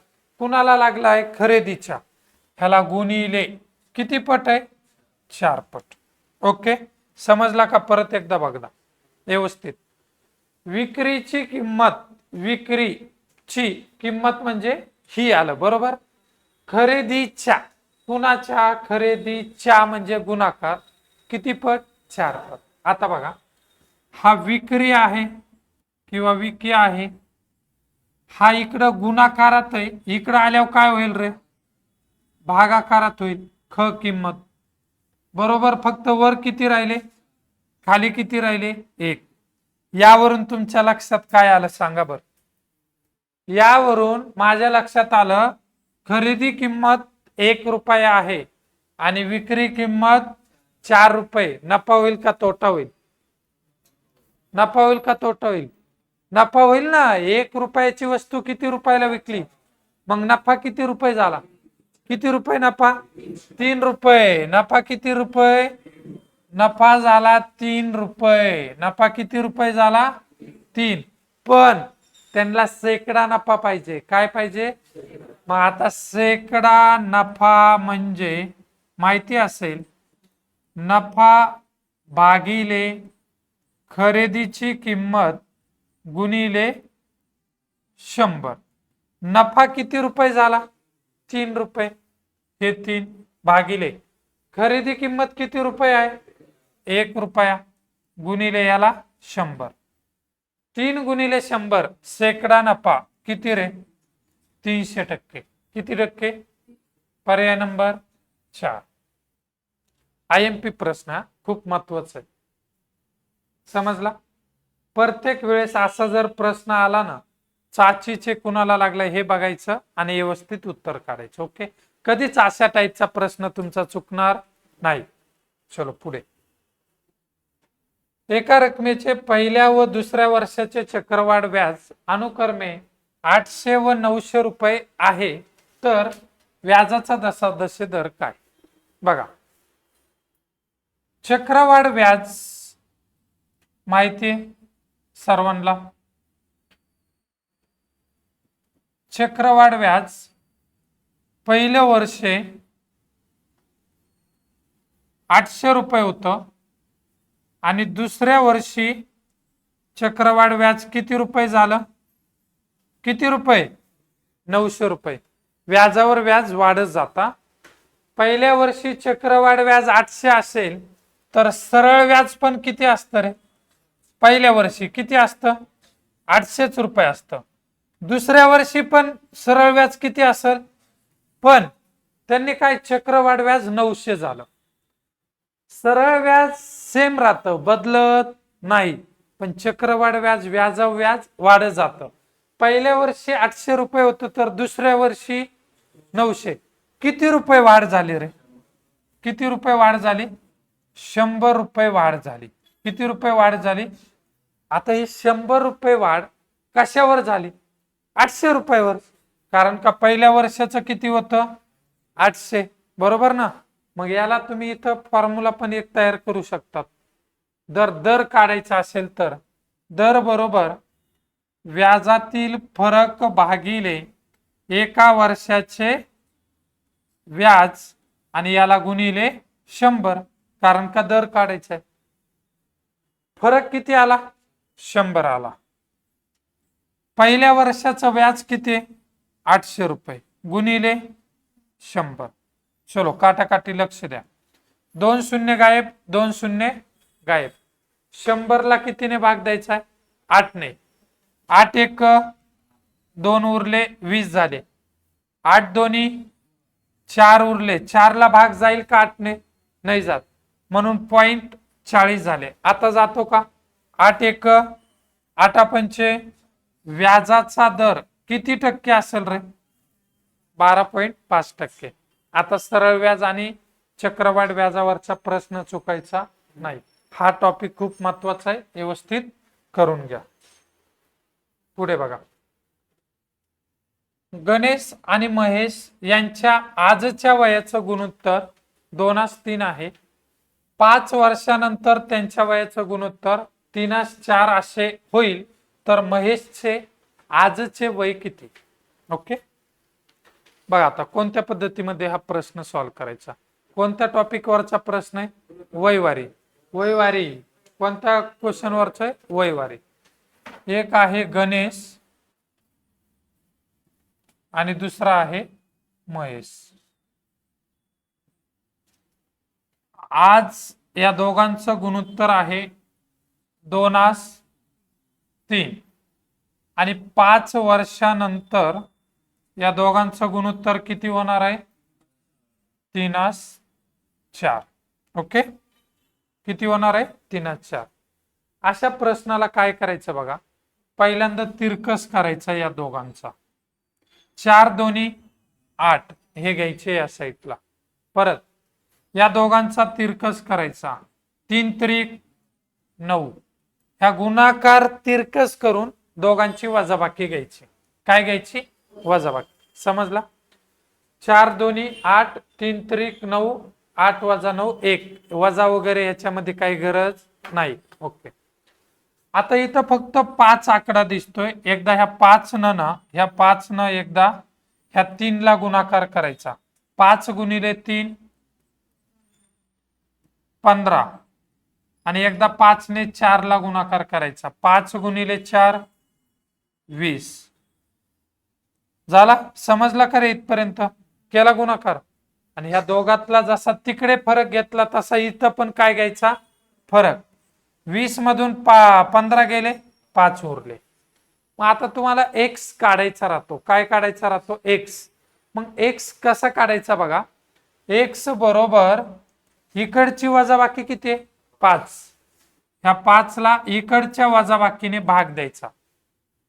कुणाला लागलाय? खरेदीच्या. ह्याला गुणिले किती पट आहे? 4 पट. ओके, समजला का? परत एकदा बघा व्यवस्थित. विक्रीची किंमत, विक्रीची किंमत म्हणजे ही आलं बरोबर. खरेदीच्या, कुणाच्या? खरेदीच्या म्हणजे गुणाकार किती पट? 4 पट. आता बघा, हा विक्री आहे किंवा विकी आहे, हा इकडं गुणाकारात आहे, इकडं आल्यावर काय होईल रे? भागाकारात होईल. ख किंमत बरोबर. फक्त वर किती राहिले? खाली किती राहिले? 1. यावरून तुमच्या लक्षात काय आलं सांगा बर? यावरून माझ्या लक्षात आलं खरेदी किंमत 1 रुपया आहे आणि विक्री किंमत 4 रुपये. नफा होईल का तोटा होईल? नफा होईल का तोटा होईल? नफा होईल ना. 1 रुपयाची वस्तू किती रुपयाला विकली, मग नफा किती रुपये झाला? किती रुपये नफा? 3 रुपये. नफा किती रुपये? नफा झाला 3 रुपये. नफा किती रुपये झाला? 3. पण त्यांना शेकडा नफा पाहिजे. काय पाहिजे? मग आता शेकडा नफा म्हणजे माहिती असेल, नफा भागिले खरेदीची किंमत गुणिले 100. नफा किती रुपये झाला? 3 रुपये. हे 3 भागिले खरेदी किंमत किती रुपये आहे? 1 रुपया गुणिले याला 100. 3 गुणिले 100 शेकडा नफा किती रे? 300%. किती टक्के? पर्याय नंबर 4. IMP प्रश्न खूप महत्वाचा आहे. समजला? प्रत्येक वेळेस असा जर प्रश्न आला ना, चाचीचे कुणाला लागलाय हे बघायचं आणि व्यवस्थित उत्तर काढायचं. ओके, कधीच अशा टाईपचा प्रश्न तुमचा चुकणार नाही. चलो पुढे. एका रकमेचे पहिल्या व दुसऱ्या वर्षाचे चक्रवाढ व्याज अनुक्रमे 800 व 900 रुपये आहे, तर व्याजाचा दशांश दर काय? बघा, चक्रवाढ व्याज माहिती सर्वांना. चक्रवाढ व्याज पहिलं वर्षे 800 रुपये होतं आणि दुसऱ्या वर्षी चक्रवाढ व्याज किती रुपये झालं? किती रुपये? 900 रुपये. व्याजावर व्याज वाढत जाता. पहिल्या वर्षी चक्रवाढ व्याज 800 असेल तर सरळ व्याज पण किती असतं रे? पहिल्या वर्षी किती असतं? 800च रुपये असतं. दुसऱ्या वर्षी पण सरळ व्याज किती असेल? पण त्यांनी काय चक्रवाढ व्याज 900 झालं. सरळ व्याज सेम राहतं, बदलत नाही, पण चक्रवाढ व्याज व्याज वाढत जातं. पहिल्या वर्षी 800 रुपये होतं तर दुसऱ्या वर्षी 900. किती रुपये वाढ झाली रे? किती रुपये वाढ झाली? 100 रुपये वाढ झाली. किती रुपये वाढ झाली? आता ही 100 रुपये वाढ कशावर झाली? 800 रुपयावर. कारण का पहिल्या वर्षाचं किती होतं? 800, बरोबर ना? मग याला तुम्ही इथं फॉर्म्युला पण एक तयार करू शकतात. दर काढायचा असेल तर दर बरोबर व्याजातील फरक भागिले एका वर्षाचे व्याज आणि याला गुणिले 100. कारण का दर काढायचा आहे. फरक किती आला? 100 आला. पहिल्या वर्षाचं व्याज किती? 800 रुपये गुणिले 100. चलो काटाकाटी लक्ष द्या. 2 शून्य गायब, 2 शून्य गायब. 100 ला कितीने भाग द्यायचा आहे? 8 ने. 8 एक 2 उरले 20 झाले. 8 दोन्ही 4 उरले. 4 ला भाग जाईल का 8 ने? नाही जात, म्हणून 0.40 झाले. आता जातो का? 8 एक 8 पंचे व्याजाचा दर किती टक्के असेल रे? 12.5%. आता सरळ व्याज आणि चक्रवाढ व्याजावरचा प्रश्न चुकायचा नाही. हा टॉपिक खूप महत्वाचा आहे, व्यवस्थित करून घ्या. पुढे बघा. गणेश आणि महेश यांच्या आजच्या वयाचं गुणोत्तर 2:3 आहे. 5 वर्षानंतर त्यांच्या वयाचं गुणोत्तर 3:4 असे होईल, तर महेशचे आजचे वय किती? ओके, बघा आता कोणत्या पद्धतीमध्ये हा प्रश्न सॉल्व्ह करायचा. कोणत्या टॉपिक वरचा प्रश्न आहे? वयवारी. वयवारी कोणत्या क्वेश्चन वरच आहे? वयवारी. एक आहे गणेश आणि दुसरा आहे महेश. आज या दोघांचं गुणोत्तर आहे 2:3 आणि 5 वर्षानंतर या दोघांचं गुणोत्तर किती होणार आहे? 3:4. ओके, किती होणार आहे? 3:4. अशा प्रश्नाला काय करायचं बघा. पहिल्यांदा तिरकस करायचा या दोघांचा. 4 दोन्ही 8 हे घ्यायचे या साईडला. परत या दोघांचा तिरकस करायचा. 3 त्रिक 9. ह्या गुणाकार तिरकस करून दोघांची वजाबाकी घ्यायची. काय घ्यायची? वजाबाकी. समजला? 4 दोन्ही 8, 3 त्रिक 9, 8 वजा 9 1. वजा वगैरे याच्यामध्ये काही गरज नाही. ओके, आता इथं फक्त 5 आकडा दिसतोय. एकदा ह्या 5 न ह्या 5 न एकदा ह्या 3 ला गुणाकार करायचा. 5 गुणिले 3 15 आणि एकदा 5 ने 4 ला गुणाकार करायचा. 5 गुणिले 4 20 झाला. समजला का रे? इथपर्यंत केला गुणाकार. आणि ह्या दोघातला जसा तिकडे फरक घेतला तसा इथं पण काय घ्यायचा? फरक. 20 मधून 15 गेले, 5 उरले. मग आता तुम्हाला एक्स काढायचा राहतो. काय काढायचा राहतो? एक्स. मग एक्स कसा काढायचा बघा. एक्स बरोबर इकडची वजाबाकी किती आहे? 5. ह्या 5 ला इकडच्या वजाबाकीने भाग द्यायचा.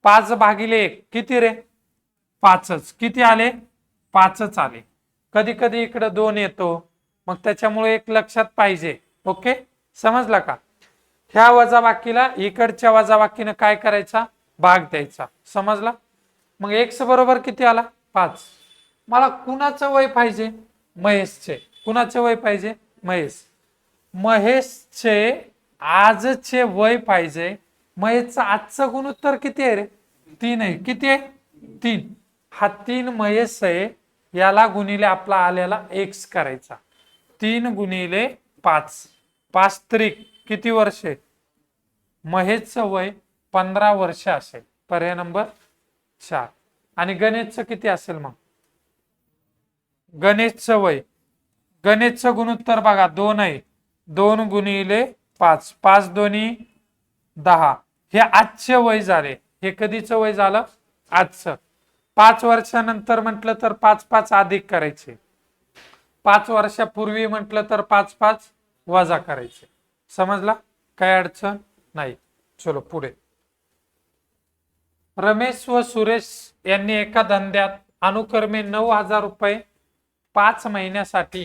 5 भागिले 1 किती रे? 5च. किती आले? 5च आले. कधी कधी इकडे 2 येतो, मग त्याच्यामुळे एक लक्षात पाहिजे. ओके, समजला का? ह्या वजाबाकीला इकडच्या वजाबाकीने काय करायचा? भाग द्यायचा. समजला? मग एक्स बरोबर किती आला? 5. मला कुणाचं वय पाहिजे? महेशचे. कुणाचे वय पाहिजे? महेश. महेशचे आजचे वय पाहिजे. महेशचं आजचं गुणोत्तर किती आहे रे? 3 आहे. किती आहे? 3. हा 3 महेश आहे. याला गुणिले आपला आलेला एक्स करायचा. 3 गुणिले 5. 5 त्रिक किती वर्षे? महेशचं वय 15 वर्ष असेल. पर्याय नंबर 4. आणि गणेशचं किती असेल मग? गणेशचं वय, गणेशचं गुणोत्तर बघा 2 आहे. 2 गुणिले 5, 5 दोन्ही 10. हे आजचे वय झाले. हे कधीचं वय झालं? आजचं. 5 वर्षानंतर म्हटलं तर 5 5 अधिक करायचे. 5 वर्षापूर्वी म्हटलं तर 5 5 वजा करायचे. समजला? काय अडचण नाही. चलो पुढे. रमेश व सुरेश यांनी एका धंद्यात अनुक्रमे 9,000 रुपये 5 महिन्यासाठी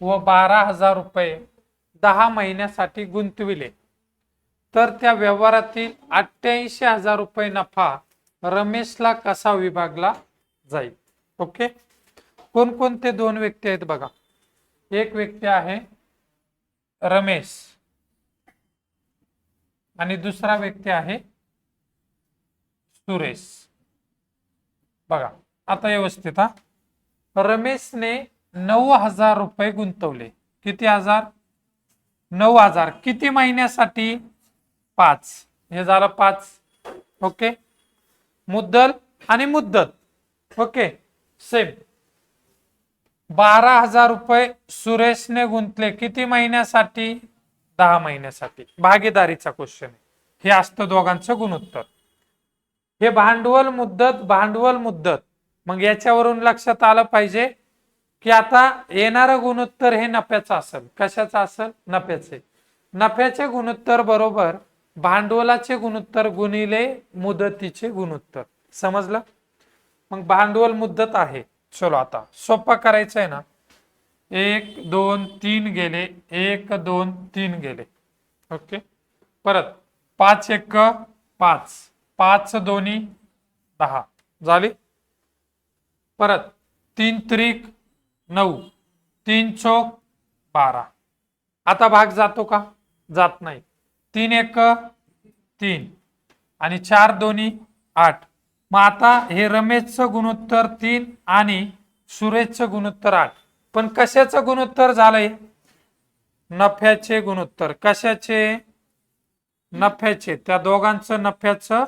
व 12,000 रुपये 10 महिन्यासाठी गुंतविले, तर त्या व्यवहारातील 88,000 रुपये नफा रमेशला कसा विभागला जाईल? ओके. कोणकोणते दोन व्यक्ती आहेत बघा. एक व्यक्ती आहे रमेश आणि दुसरा व्यक्ती आहे सुरेश. बघा आता व्यवस्थित हा. रमेशने 9,000 रुपये गुंतवले. किती हजार? 9,000. किती महिन्यासाठी? 5. हे झालं 5. ओके. मुद्दल आणि मुद्दत ओके सेम. 12,000 रुपये सुरेशने गुंतले. किती महिन्यासाठी? 10 महिन्यासाठी. भागीदारीचा क्वेश्चन आहे. हे असतं दोघांचं गुणोत्तर. हे भांडवल मुद्दत, भांडवल मुद्दत. मग याच्यावरून लक्षात आलं पाहिजे की आता येणारं गुणोत्तर हे नफ्याचं असेल. कशाचं असेल? नफ्याचे. नफ्याचे गुणोत्तर बरोबर भांडवलाचे गुणोत्तर गुणिले मुदतीचे गुणोत्तर. समजलं? मग भांडवल मुद्दत आहे. चलो आता सोपं करायचं आहे ना. 1 2 3 गेले. 1 2 3 गेले. ओके. परत 5 1 5, 5 दोन्ही 10 झाली. परत 3 त्रिक 9, 3 चौक 12. आता भाग जातो का? जात नाही. 3 1 3 आणि 4 दोन्ही 8. मग आता हे रमेशचं गुणोत्तर 3 आणि सुरेशचं गुणोत्तर 8. पण कशाचं गुणोत्तर झालंय? नफ्याचे गुणोत्तर. कशाचे? नफ्याचे. त्या दोघांचं नफ्याचं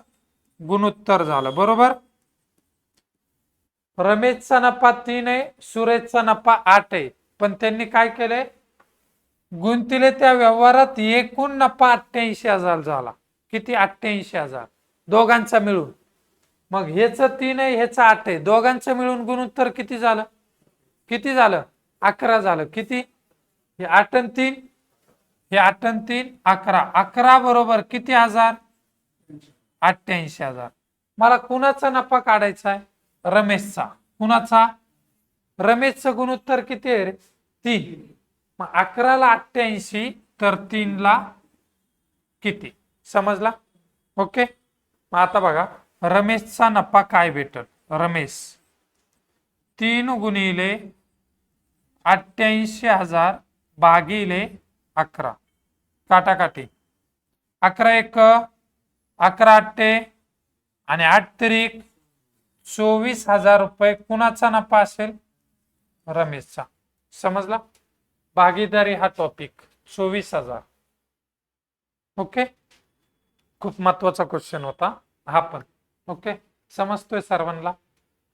गुणोत्तर झालं. बरोबर. रमेशचा नफा 3 आहे, सुरेशचा नफा 8 आहे. पण त्यांनी काय केलंय? गुंतले त्या व्यवहारात एकूण नफा 88,000 झाला. किती? 88,000 दोघांचा मिळून. मग हेच 3 आहे, हेच 8 आहे. दोघांचं मिळून गुणोत्तर किती झालं? किती झालं? 11 झालं. किती? हे 8 आणि 3, हे 8 आणि 3 11. 11 बरोबर किती हजार? 88,000. मला कुणाचा नफा काढायचा आहे? रमेशचा. कुणाचा? रमेशचं गुणोत्तर किती आहे रे? 3. मग 11 ला 88 तर 3 ला किती? समजला? ओके. मग आता बघा रमेशचा नफा काय भेटल? रमेश 3 गुणिले 88,000 भागिले 11. काटाकाटी. 11 1 11 8 आणि 8 त्रिक 24,000 रुपये कुणाचा नफा असेल? रमेशचा. समजला? भागीदारी हा टॉपिक 24,000. ओके. खूप महत्वाचा क्वेश्चन होता हा पण. ओके. समजतोय सर्वांना?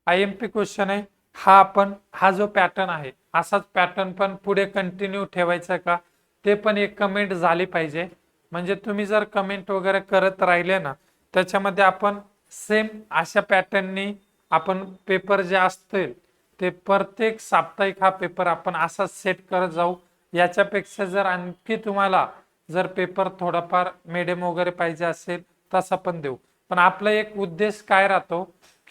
IMP क्वेश्चन आहे हा. आपण हा जो पॅटर्न आहे असाच पॅटर्न पण पुढे कंटिन्यू ठेवायचा का ते पण एक कमेंट झाली पाहिजे. म्हणजे तुम्ही जर कमेंट वगैरे करत राहिले ना त्याच्यामध्ये आपण सेम अशा पॅटर्ननी आपण पेपर जे असतील ते प्रत्येक साप्ताहिक हा पेपर आपण असा सेट करत जाऊ. याच्यापेक्षा जर आणखी तुम्हाला जर पेपर थोडाफार मिडियम वगैरे पाहिजे असेल तसा पण देऊ. पण आपला एक उद्देश काय राहतो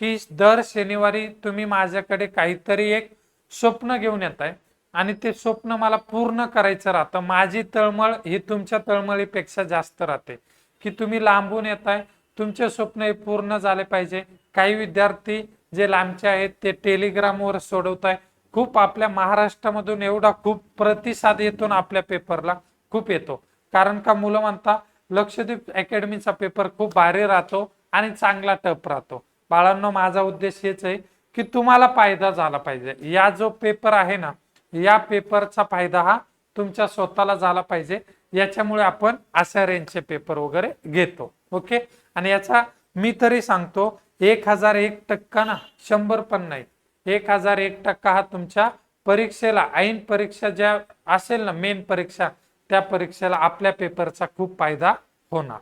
की दर शनिवारी तुम्ही माझ्याकडे काहीतरी एक स्वप्न घेऊन येताय आणि ते स्वप्न मला पूर्ण करायचं राहतं. माझी तळमळ ही तुमच्या तळमळीपेक्षा जास्त राहते की तुम्ही लांबून येताय, तुमचे स्वप्न हे पूर्ण झाले पाहिजे. काही विद्यार्थी जे लांबचे आहेत ते टेलिग्रामवर सोडवताय. खूप आपल्या महाराष्ट्रामधून एवढा खूप प्रतिसाद येतो ना आपल्या पेपरला, खूप येतो. कारण का मुलं म्हणता लक्षद्वीप अकॅडमीचा पेपर खूप भारी राहतो आणि चांगला टफ राहतो. बाळांनो माझा उद्देश हेच आहे की तुम्हाला फायदा झाला पाहिजे. या जो पेपर आहे ना या पेपरचा फायदा हा तुमच्या स्वतःला झाला पाहिजे. याच्यामुळे आपण अशा रेंजचे पेपर वगैरे घेतो. ओके. आणि याचा मी तरी सांगतो 1001% ना, 100 पण नाही, 1001% हा तुमच्या परीक्षेला ऐन परीक्षा ज्या असेल ना मेन परीक्षा त्या परीक्षेला आपल्या पेपरचा खूप फायदा होणार.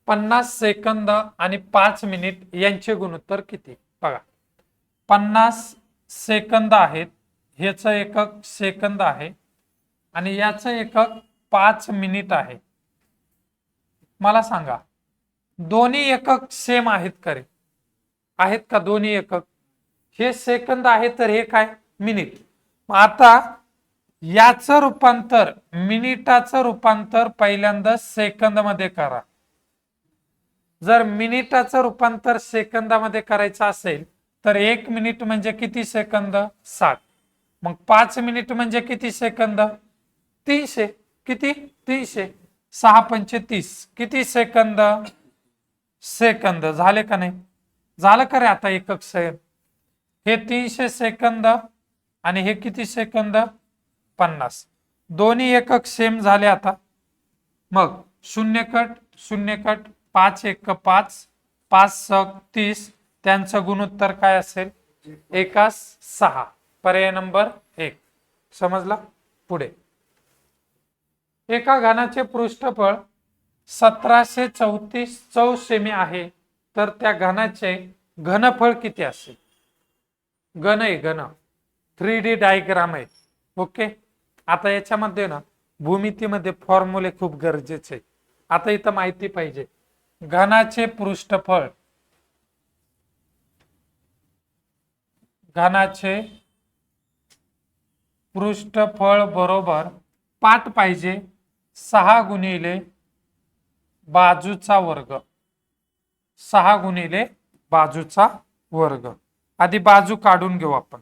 50 सेकंद आणि 5 मिनिट यांचे गुणोत्तर किती? बघा, 50 सेकंद आहेत, ह्याचं एकक सेकंद आहे आणि याचं एकक 5 मिनिट आहे. मला सांगा, दोन्ही एकक सेम आहेत का रे? आहेत का दोन्ही एकक? हे सेकंद आहे तर हे काय? मिनिट. आता याचं रूपांतर, मिनिटाचं रूपांतर पहिल्यांदा सेकंद मध्ये करा. जर मिनिटाचं रूपांतर सेकंदामध्ये करायचं असेल तर 1 मिनिट म्हणजे किती सेकंद? 60. मग 5 मिनिट म्हणजे किती सेकंद? 300. किती? 300. 6 पंचे 30. किती सेकंद? सेकंद. झाले का नाही? झालं का रे आता एकक सेकंद? हे 300 सेकंद आणि हे किती सेकंद? 50. दोन्ही एकक सेम झाले. आता मग 0 कट 0 कट, 5 1 5, 5 6 30. त्यांचं गुणोत्तर काय असेल? 1:6. पर्याय नंबर 1. समजला? पुढे, एका घनाचे पृष्ठफळ 1734 चौरस सेमी आहे, तर त्या घनाचे घनफळ किती असेल? घन आहे, घन. 3D डायग्राम आहे. ओके. आता याच्यामध्ये ना भूमितीमध्ये फॉर्म्युले खूप गरजेचे आहे. आता इथं माहिती पाहिजे. घनाचे पृष्ठफळ, घनाचे पृष्ठफळ बरोबर पाठ पाहिजे 6 गुणिले बाजूचा वर्ग. 6 गुणिले बाजूचा वर्ग. आधी बाजू काढून घेऊ आपण.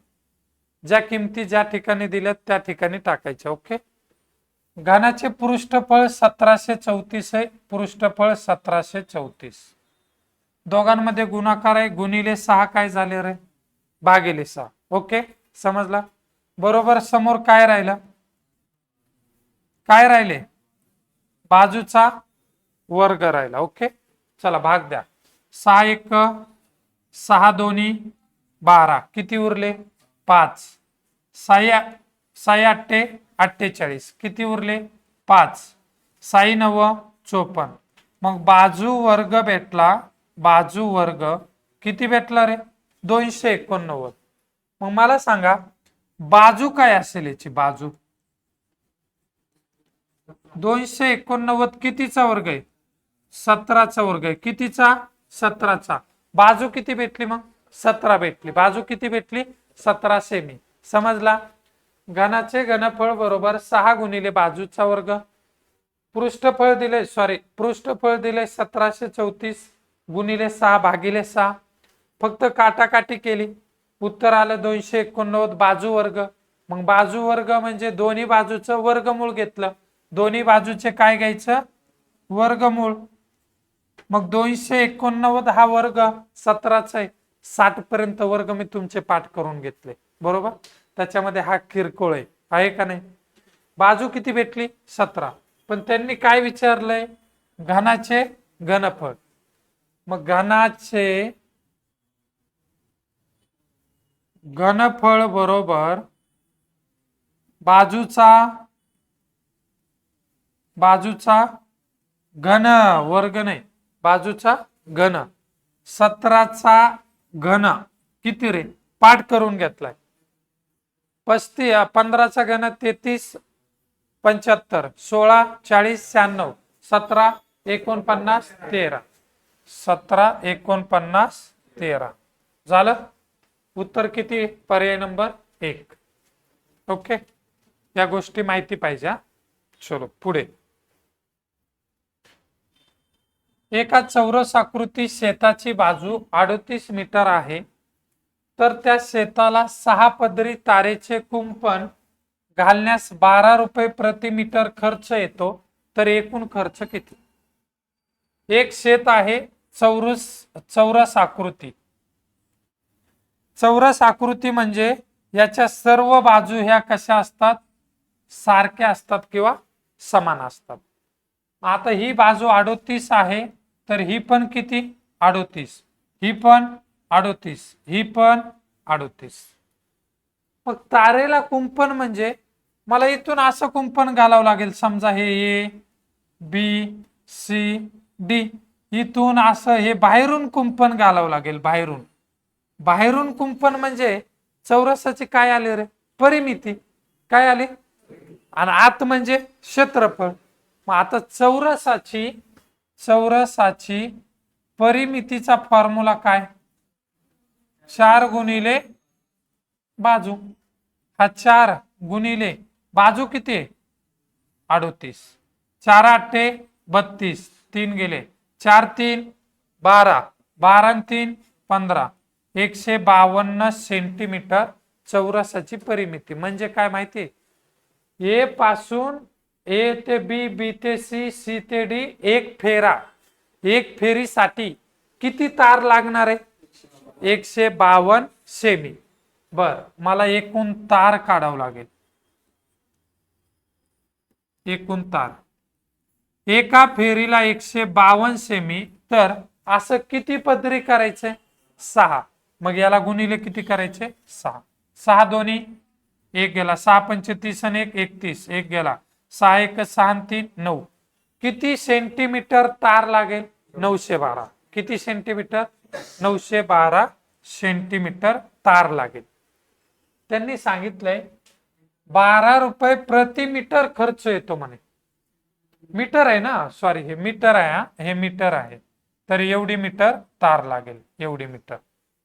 ज्या किमती ज्या ठिकाणी दिल्यात त्या ठिकाणी टाकायच्या. ओके. घनाचे पृष्ठफळ 1734 आहे, पृष्ठफळ 1734. दोघांमध्ये गुणाकार आहे, गुणिले 6 काय झाले रे? भागिले 6. ओके, समजला? बरोबर. समोर काय राहिलं? काय राहिले? बाजूचा वर्ग राहिला. ओके, चला भाग द्या. 6 1 6 2 12. किती उरले? 5. 6 8 48. किती उरले? 5. 6 9 54. मग बाजू वर्ग भेटला. बाजू वर्ग किती भेटला रे? 289. मग मला सांगा बाजू काय असेल याची? बाजू 289 कितीचा वर्ग आहे? 17चा वर्ग आहे. कितीचा? 17चा. बाजू किती भेटली? मग 17 भेटली. बाजू किती भेटली? 17 सेमी. समजला? घनाचे घनफळ बरोबर 6 गुणिले बाजूचा वर्ग. पृष्ठफळ दिले, पृष्ठफळ दिले 1734 गुणिले 6 भागिले 6. फक्त काटाकाटी केली, उत्तर आलं 289. बाजू वर्ग. मग बाजू वर्ग म्हणजे दोन्ही बाजूचं वर्गमूळ घेतलं. दोन्ही बाजूचे काय घ्यायचं? वर्गमूळ. मग 289 हा वर्ग 17चा आहे. 60 पर्यंत वर्ग मी तुमचे पाठ करून घेतले. बरोबर. त्याच्यामध्ये हा किरकोळ आहे का नाही? बाजू किती भेटली? 17. पण त्यांनी काय विचारलंय? घनाचे घनफळ. मग घनाचे घनफळ बरोबर बाजूचा घन, वर्ग नाही, बाजूचा घन. 17चा घन किती रे? पाठ करून घेतलाय. 15चा घन 33 75 16 40 96 17 49 13. 17 49 13 झालं. उत्तर किती? पर्याय नंबर 1. ओके, या गोष्टी माहिती पाहिजे. चलो पुढे. एका चौरस आकृती शेताची बाजू 38 मीटर आहे, तर त्या शेताला 6 पदरी तारेचे कुंपण घालण्यास 12 रुपये प्रति मीटर खर्च येतो, तर एकूण खर्च किती? एक शेत आहे, चौरस आकृती. चौरस आकृती म्हणजे याच्या सर्व बाजू ह्या कशा असतात? सारख्या असतात किंवा समान असतात. आता ही बाजू 38 आहे, तर ही पण किती? 38. ही पण 38. ही पण 38. मग तारेला कुंपण म्हणजे मला इथून असं कुंपण घालावं लागेल, समजा हे ए बी सी डी, इथून असं हे बाहेरून कुंपण घालावं लागेल, बाहेरून. बाहेरून कुंपण म्हणजे चौरसाची काय आले रे, परिमिती काय आली, आणि आत म्हणजे क्षेत्रफळ. मग आता चौरसाची परिमितीचा फॉर्म्युला काय, 4 गुणिले बाजू. हा 4 गुणिले बाजू किती आहे, 38. 4 8 32, 3 गेले, 4 3 12, 12 3 15, 152 सेंटीमीटर चौरसाची परिमिती. म्हणजे काय माहिती, ए पासून ए ते बी, बी ते सी, सी ते डी एक फेरा, एक फेरीसाठी किती तार लागणार आहे, 152 सेमी. बर, मला एकूण तार काढावं लागेल. एकूण तार एका फेरीला 152 सेमी, तर असं किती पदरी करायचंय, 6. मग याला गुणिले किती करायचे, 6. 6 दोन्ही 1 गेला, 6 पंच 30 आणि 1 31, 1 गेला, 6 1 6 3 9. किती सेंटीमीटर तार लागेल, 912. किती सेंटीमीटर, 912 सेंटीमीटर तार लागेल. त्यांनी सांगितलंय 12 रुपये प्रति मीटर खर्च येतो म्हणे. मीटर आहे ना, सॉरी हे मीटर आहे, हे मीटर आहे. तर एवढी मीटर तार लागेल, एवढी मीटर,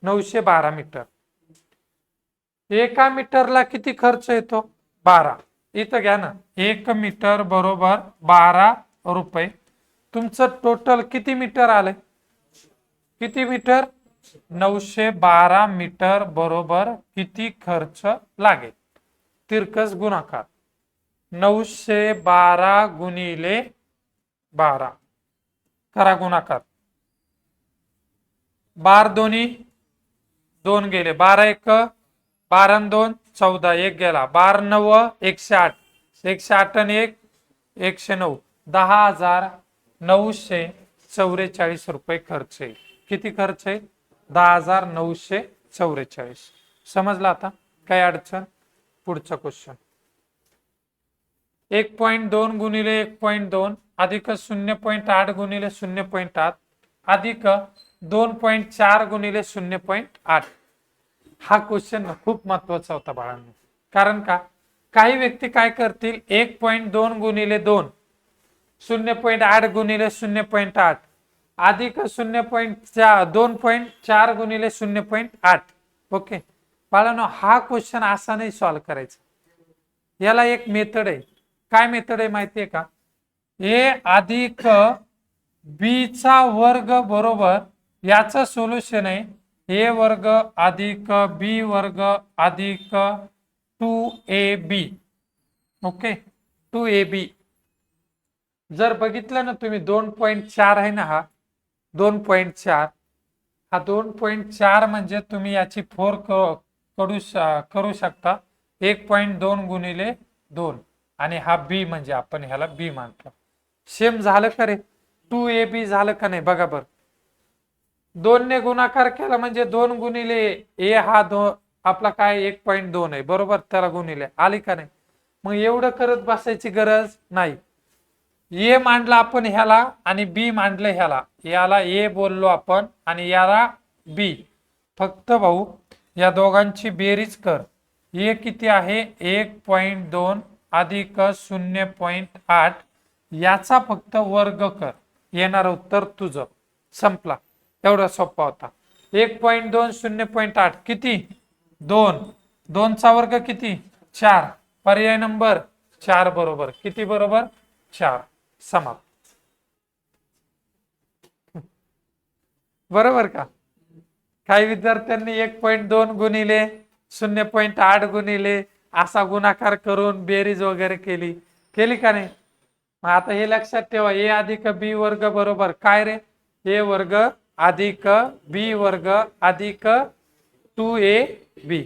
912 मीटर. एका मीटरला किती खर्च येतो, 12. इथं घ्या ना, 1 मीटर बरोबर 12 रुपये. तुमचं टोटल किती मीटर आलंय, किती मीटर, 912 मीटर बरोबर किती खर्च लागेल, तिरकस गुणाकार, 912 गुणिले 12 करा गुणाकार. 12 दोन्ही 2 गेले, 12 1 12 2 14, 1 गेला, 12 9 108, 108 आणि 1 109, 10,944 रुपये खर्च आहे. किती खर्च आहे, 10,944. समजलं आता, काय अडचण, पुढचा क्वेश्चन. 1.2 गुणिले 1.2 अधिक 0.8 गुणिले 0.8 अधिक 2.4 गुणिले 0.8. हा क्वेश्चन खूप महत्वाचा होता बाळांनो. कारण का, काही व्यक्ती काय करतील, 1.2 गुणिले 2, 0.8 गुणिले 0.8 अधिक 2.4 गुणिले 0.8. ओके बाळांनो, हा क्वेश्चन असा नाही सॉल्व्ह करायचा. याला एक मेथड आहे. काय मेथड आहे माहितीये का, ए अधिक बी चा वर्ग बरोबर, याचं सोल्युशन आहे ए वर्ग अधिक बी वर्ग अधिक 2ab. Okay, 2ab. जर बघितलं ना तुम्ही, 2.4 आहे ना, हा 2.4, हा 2.4 म्हणजे तुम्ही याची 4 करू शकता, 1.2 गुणिले 2, आणि हा बी म्हणजे आपण ह्याला बी मानतो. सेम झालं का रे, 2ab झालं का नाही, बघा बर. 2 ने गुणाकार केला म्हणजे 2 गुणिले ए, हा आपला काय 1.2 आहे बरोबर, त्याला गुणिले आली का नाही. मग एवढं करत बसायची गरज नाही. ए मांडला आपण ह्याला आणि बी मांडलं ह्याला, याला ए बोललो आपण आणि याला बी. फक्त भाऊ या दोघांची बेरीज कर. ए किती आहे, 1.2 अधिक 0.8, याचा फक्त वर्ग कर, येणार उत्तर तुझं. संपला, एवढा सोपा होता. 1.2 0.8 किती, 2, 2 चा वर्ग किती, 4. पर्याय नंबर 4 बरोबर. किती बरोबर, 4. समाप्त. बरोबर का. काही विद्यार्थ्यांनी 1.2 गुणिले 0.8 गुणिले असा गुणाकार करून बेरीज वगैरे केली का नाही. मग आता हे लक्षात ठेवा, ए अधिक बी वर्ग बरोबर काय रे, ए वर्ग अधिक बी वर्ग अधिक 2ab.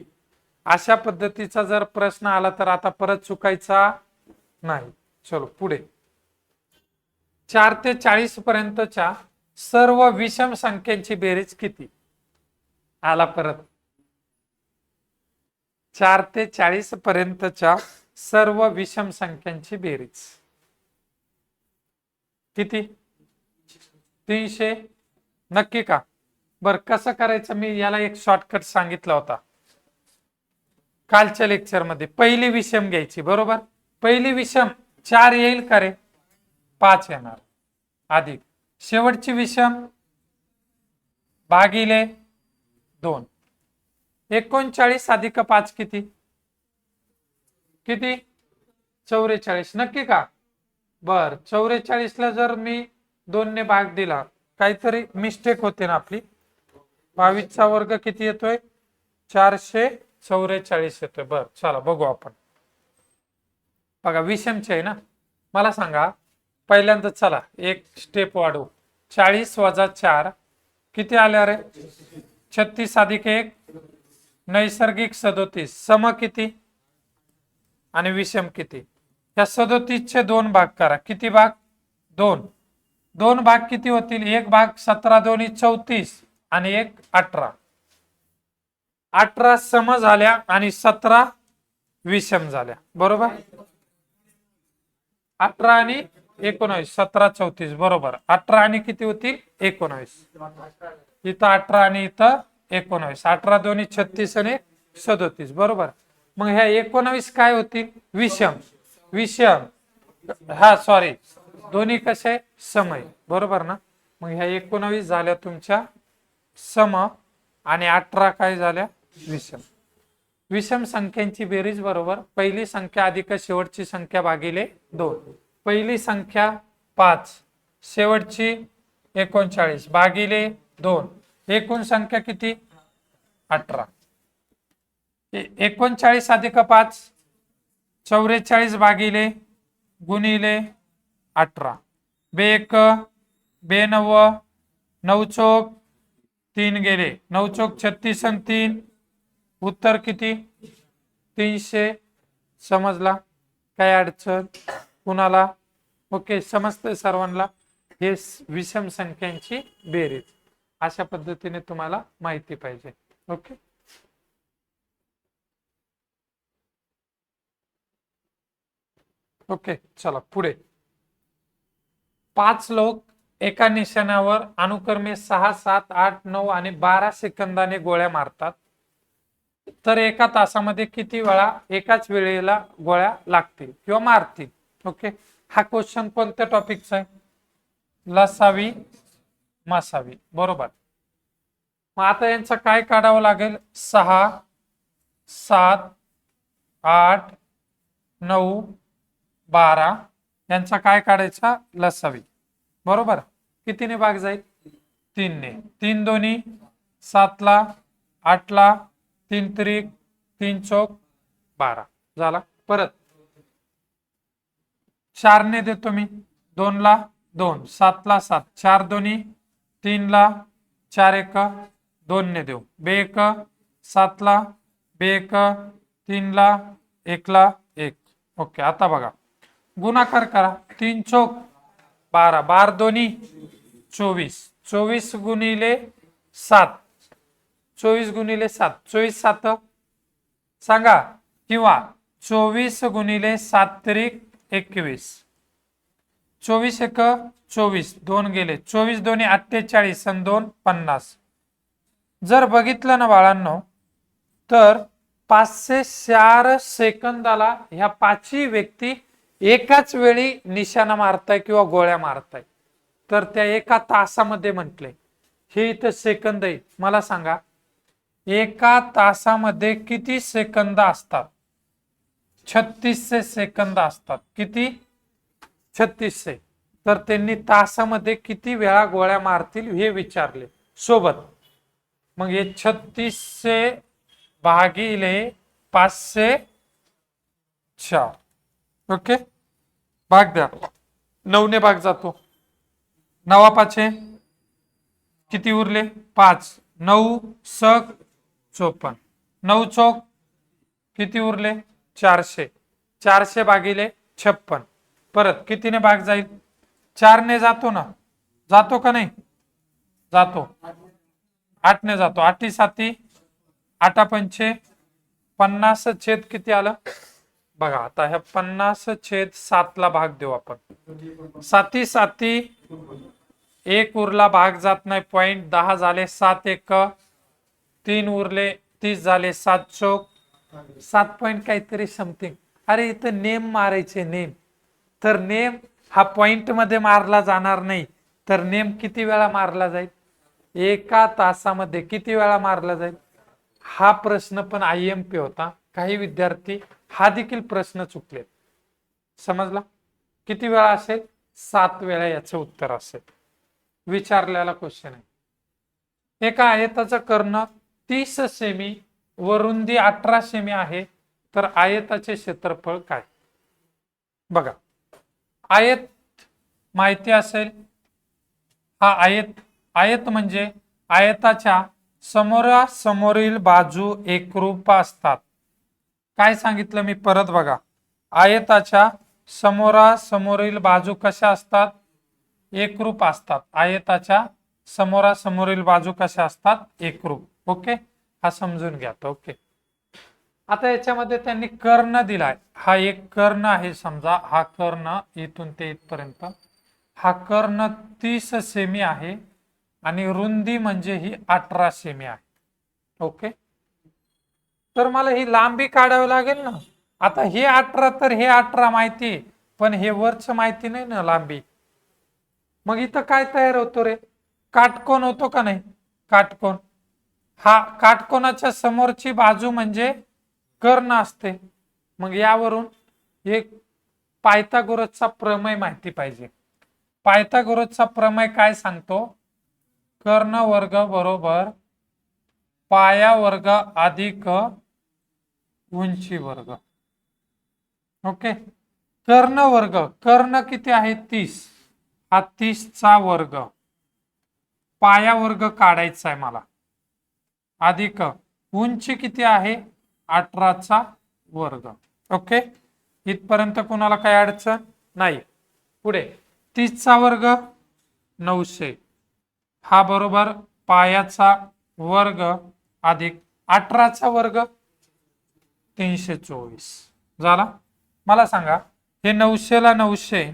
अशा पद्धतीचा जर प्रश्न आला तर आता परत चुकायचा नाही. चलो पुढे. 4 ते 40 पर्यंतच्या सर्व विषम संख्यांची बेरीज किती. आला परत 4 ते 40 पर्यंतच्या सर्व विषम संख्यांची बेरीज किती? 300. नक्की का? बर, कसं करायचं? मी याला एक शॉर्टकट सांगितला होता कालच्या लेक्चर मध्ये. पहिली विषम घ्यायची, बरोबर? पहिली विषम 4 येईल का रे? 5 येणार, अधिक शेवटची विषम भागिले 2. 39 अधिक 5 किती? किती? 44. नक्की का? बर, 44 ला जर मी 2 ने भाग दिला, काहीतरी मिस्टेक होते ना आपली. 22 चा वर्ग किती येतोय? 444 येतोय. बर, चला बघू आपण. बघा, विषमचे आहे ना. मला सांगा पहिल्यांदा, चला एक स्टेप वाढवू. 40 वजा 4 किती आले रे? 36 अधिक 1 नैसर्गिक 37 सम किती? आणि विषम किती? या 37 चे 2 भाग करा. किती भाग? 2. 2 भाग किती होतील? एक भाग 17 दोन्ही 34 आणि एक 18. 18 सम झाल्या आणि 17 विषम झाल्या, बरोबर? 18 आणि 19, 17 34, बरोबर. 18 आणि किती होतील? 19. इथं 18 आणि इथं 19. 18 दोन्ही 36 आणि 37, बरोबर. मग ह्या 19 काय होतील? विषम. विषम, हा सॉरी, दोन्ही कसे? समय, बरोबर ना. मग ह्या 19 झाल्या तुमच्या सम आणि 18 काय झाल्या? विषम. विषम संख्यांची बेरीज बरोबर पहिली संख्या अधिक शेवटची संख्या भागिले 2. पहिली संख्या 5, शेवटची 39 भागिले 2. एकूण संख्या किती? 18. 39 अधिक 5 44 भागिले गुणिले 18. 1 9 9 चौक 3 गेले, 9 चौक 36 आणि 3 उत्तर किती? 300. समजला? काय अडचण कुणाला? ओके, समजतंय सर्वांना? हे विषम संख्यांची बेरीज अशा पद्धतीने तुम्हाला माहिती पाहिजे. ओके, ओके, चला पुढे. 5 लोक एका निशाण्यावर अनुक्रमे 6 7 8 9 आणि 12 सेकंदाने गोळ्या मारतात, तर एका तासामध्ये किती वेळा एकाच वेळेला गोळ्या लागतील किंवा मारतील? ओके, हा क्वेश्चन कोणत्या टॉपिकचा आहे? लसावी मासावी, बरोबर. मग आता यांचं काय काढावं लागेल? 6 7 8 9 12 यांचा काय काढायचा? लसावी, बरोबर. कितीने भाग जाईल? 3 ने. 3 दोन्ही 7 ला, 8 ला, 3 त्रिक 3 चौक 12 झाला. परत 4 ने देतो मी. 2 ला 2, 7 ला 7, 4 दोन्ही 3 ला, 4 1 2 ने देऊ. 2 1 7 ला, 2 1 3 ला, 1 ला 1. ओके, आता बघा गुणाकार करा. 3 चौक 12, 12 दोन्ही 24, 24 गुणिले 7, 24 गुणिले 7, 24 7 सांगा, किंवा 24 गुणिले 7 त्रिक 21, 24 1 24, 2 गेले, 24 दोन्ही 48 आणि 2 50. जर बघितलं ना बाळांनो, तर 504 सेकंदाला ह्या 5ही व्यक्ती एकाच वेळी निशाणा मारताय किंवा गोळ्या मारताय. तर त्या एका तासामध्ये म्हटले, हे इथं सेकंद आहे. मला सांगा एका तासामध्ये किती सेकंद असतात? 3600 सेकंद असतात. किती? 3600. तर त्यांनी तासामध्ये किती वेळा गोळ्या मारतील हे विचारले सोबत. मग हे 3600 भागिले 504. ओके, भाग द्या. 9 ने भाग जातो. 9 5 किती उरले? 5. 9 सक 54. 9 चौक किती उरले? 400. 400 भागिले 56. परत कितीने भाग जाईल? 4 ने जातो ना? जातो का नाही? जातो. 8 ने जातो. 8 7 8 5 50 छेद किती आलं बघा. आता ह्या 50/7 ला भाग देऊ आपण. साती साती एक उरला, भाग जात नाही. पॉइंट 10 झाले. 7 एक 3 उरले, 30 झाले. 7 चौक 7 पॉइंट काहीतरी समथिंग. अरे इथं नेम मारायचे, नेम. तर नेम हा पॉइंट मध्ये मारला जाणार नाही. तर नेम किती वेळा मारला जाईल? एका तासामध्ये किती वेळा मारला जाईल? हा प्रश्न पण IMP होता. काही विद्यार्थी हा देखील प्रश्न चुकले. समजला? किती वेळा असेल? 7 वेळा याचं उत्तर असेल. विचारलेला क्वेश्चन आहे. एका आयताचा कर्ण 30 सेमी व रुंदी 18 सेमी आहे, तर आयताचे क्षेत्रफळ काय? बघा, आयत माहिती असेल. हा आयत म्हणजे आयताच्या समोरासमोरील बाजू एकरूप असतात. काय सांगितलं मी? परत बघा. आयताच्या समोरासमोरील बाजू कशा असतात? एकरूप असतात. आयताच्या समोरासमोरील बाजू कशा असतात? एकरूप. ओके, हा समजून घ्या. ओके, आता याच्यामध्ये त्यांनी कर्ण दिलाय. हा एक कर्ण आहे समजा. हा कर्ण इथून ते इथपर्यंत. हा कर्ण 30 सेमी आहे आणि रुंदी म्हणजे ही 18 सेमी आहे. ओके, तर मला ही लांबी काढावी लागेल ना. आता हे 18 तर हे 18 माहिती, पण हे वरच माहिती नाही ना लांबी. मग इथं काय तयार होतो रे? काटकोन होतो का नाही? काटकोन. हा काटकोनाच्या समोरची बाजू म्हणजे कर्ण असते. मग यावरून एक पायथागोरसचा प्रमेय माहिती पाहिजे. पायथागोरसचा प्रमेय काय सांगतो? कर्ण वर्ग बरोबर पाया वर्ग अधिक उंची वर्ग. ओके, कर्ण वर्ग, कर्ण किती आहे? 30. हा 30चा वर्ग. पाया वर्ग काढायचा आहे मला. अधिक उंची किती आहे? 18चा वर्ग. ओके, इथपर्यंत कोणाला काही अडचण नाही. पुढे 30चा वर्ग 900. हा बरोबर पायाचा वर्ग अधिक 18चा वर्ग 324 झाला. मला सांगा, हे 900 ला 900,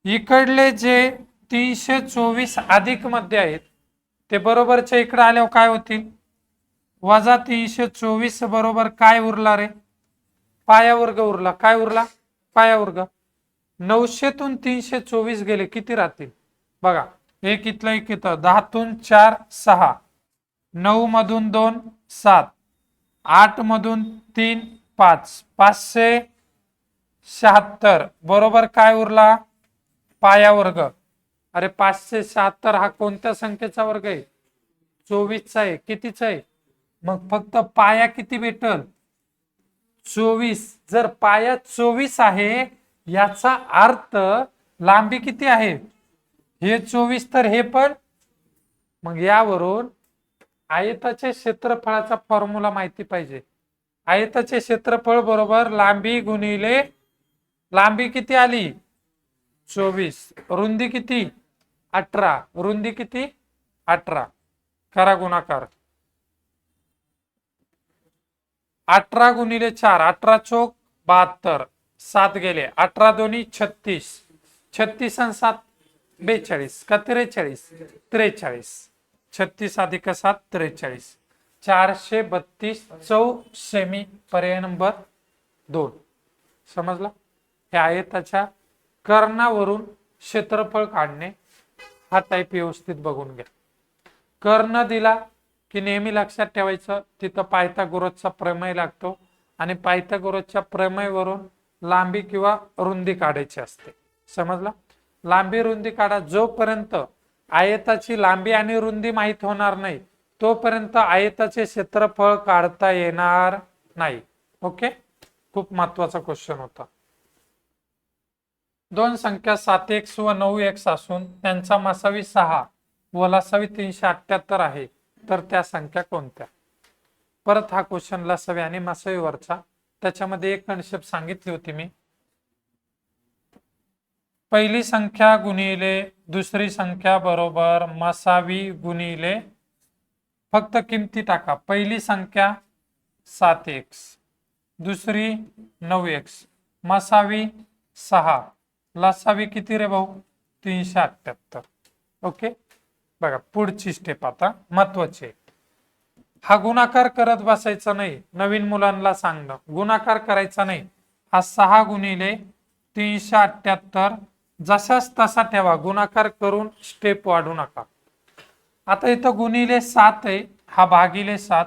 इकडले जे 324 अधिक मध्ये आहेत ते बरोबरच्या इकडे आल्यावर काय होतील? वजा 324 बरोबर काय उरला रे? पाया वर्ग उरला. काय उरला? पाया वर्ग. 900 तून 324 गेले, किती राहतील? बघा, एक इथलं एक इथं. 10 तून 4 6, 9 मधून 2 7, 8 मधून 3 5, 576 बरोबर काय उरला? पाया वर्ग. अरे 576 हा कोणत्या संख्येचा वर्ग आहे? 24चा आहे. कितीचा आहे? मग फक्त पाया किती भेटल? 24. जर पाया 24 आहे याचा अर्थ लांबी किती आहे? हे 24 तर हे पण. मग यावरून आयताचे क्षेत्रफळाचा फॉर्म्युला माहिती पाहिजे. आयताचे क्षेत्रफळ बरोबर लांबी गुणिले लांबी किती आली? 24. रुंदी किती? 18. रुंदी किती? 18. करा गुणाकार. 18 गुणिले 4, 18 चौक 72. 7 गेले. 18 दोन्ही 36. 36 आणि 7 42 का 43? 43. 36 अधिक 7 43. 432 सेमी. पर्याय नंबर 2. समजला? हे आयताच्या कर्णावरून क्षेत्रफळ काढणे हा टाईप व्यवस्थित बघून घ्या. कर्ण दिला की नेहमी लक्षात ठेवायचं तिथं पायथागोरसचा प्रमेय लागतो आणि पायथागोरसच्या प्रमेयवरून लांबी किंवा रुंदी काढायची असते. समजला? लांबी रुंदी काढा. जोपर्यंत आयताची लांबी आणि रुंदी माहित होणार नाही तोपर्यंत आयताचे क्षेत्रफळ काढता येणार नाही. ओके, खूप महत्वाचा क्वेश्चन होता. दोन संख्या 7x व 9x असून त्यांचा मसावी 6 व लसावी 378 आहे, तर त्या संख्या कोणत्या? परत हा क्वेश्चन लसावी आणि मसावीवरचा. त्याच्यामध्ये एक कन्सेप्ट सांगितली होती मी. पहिली संख्या गुणिले दुसरी संख्या बरोबर मसावी गुणिले, फक्त किमती टाका. पहिली संख्या 7x, दुसरी 9x, मसावी 6, लसावी किती रे भाऊ 378. ओके, बघा पुढची स्टेप आता महत्वाची आहे. हा गुणाकार करत बसायचा नाही, नवीन मुलांना सांगणं गुणाकार करायचा नाही. हा 6 गुणिले 378 जसाच तसा ठेवा, गुणाकार करून स्टेप वाढू नका. आता इथं गुणिले 7 आहे, हा भागिले 7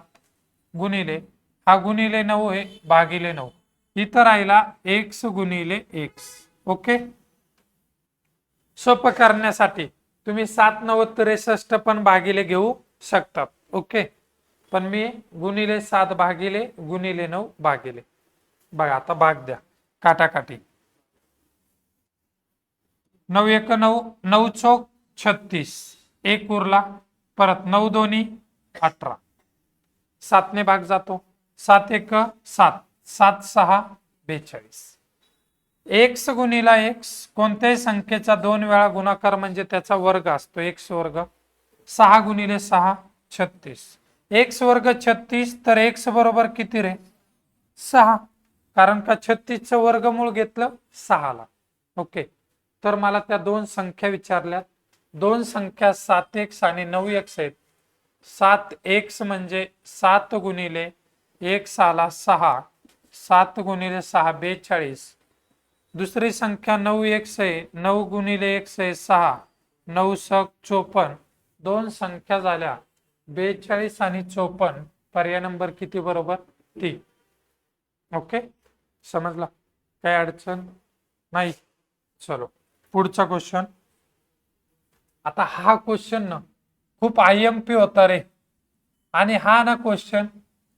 गुणिले हा गुणिले 9 आहे भागिले 9, इथं राहिला x गुणिले x. ओके, सोपं करण्यासाठी तुम्ही 7 9 63 पण भागिले घेऊ शकतात. ओके, पण मी गुणिले 7 भागिले गुणिले 9 भागिले. बघा आता भाग द्या काटाकाटी. 9 1 9, 9 चौक 36, 1 उरला, परत 9 दोन्ही 18, 7 ने भाग जातो, 7 1 7, 7 6 42. x गुणिला x कोणत्याही संख्येचा 2 वेळा गुणाकार म्हणजे त्याचा वर्ग असतो, x वर्ग. 6 गुणिले 6 36, x वर्ग 36, तर x बरोबर किती रे 6, कारण का 36 चं वर्गमूळ घेतलं 6 ला. ओके, तर मला त्या दोन संख्या विचारल्यात, दोन संख्या 7x आणि 9x आहेत. 7x म्हणजे 7 गुणिले x आला 6, 7 गुणिले 6 42. दुसरी संख्या 9x आहे, 9 गुणिले x आहे 6, 9 सक 54. दोन संख्या झाल्या 42 आणि 54. पर्याय नंबर किती बरोबर 3. ओके, समजला, काय अडचण नाही. चलो पुढचा क्वेश्चन. आता हा क्वेश्चन ना खूप IMP होता रे, आणि हा ना क्वेश्चन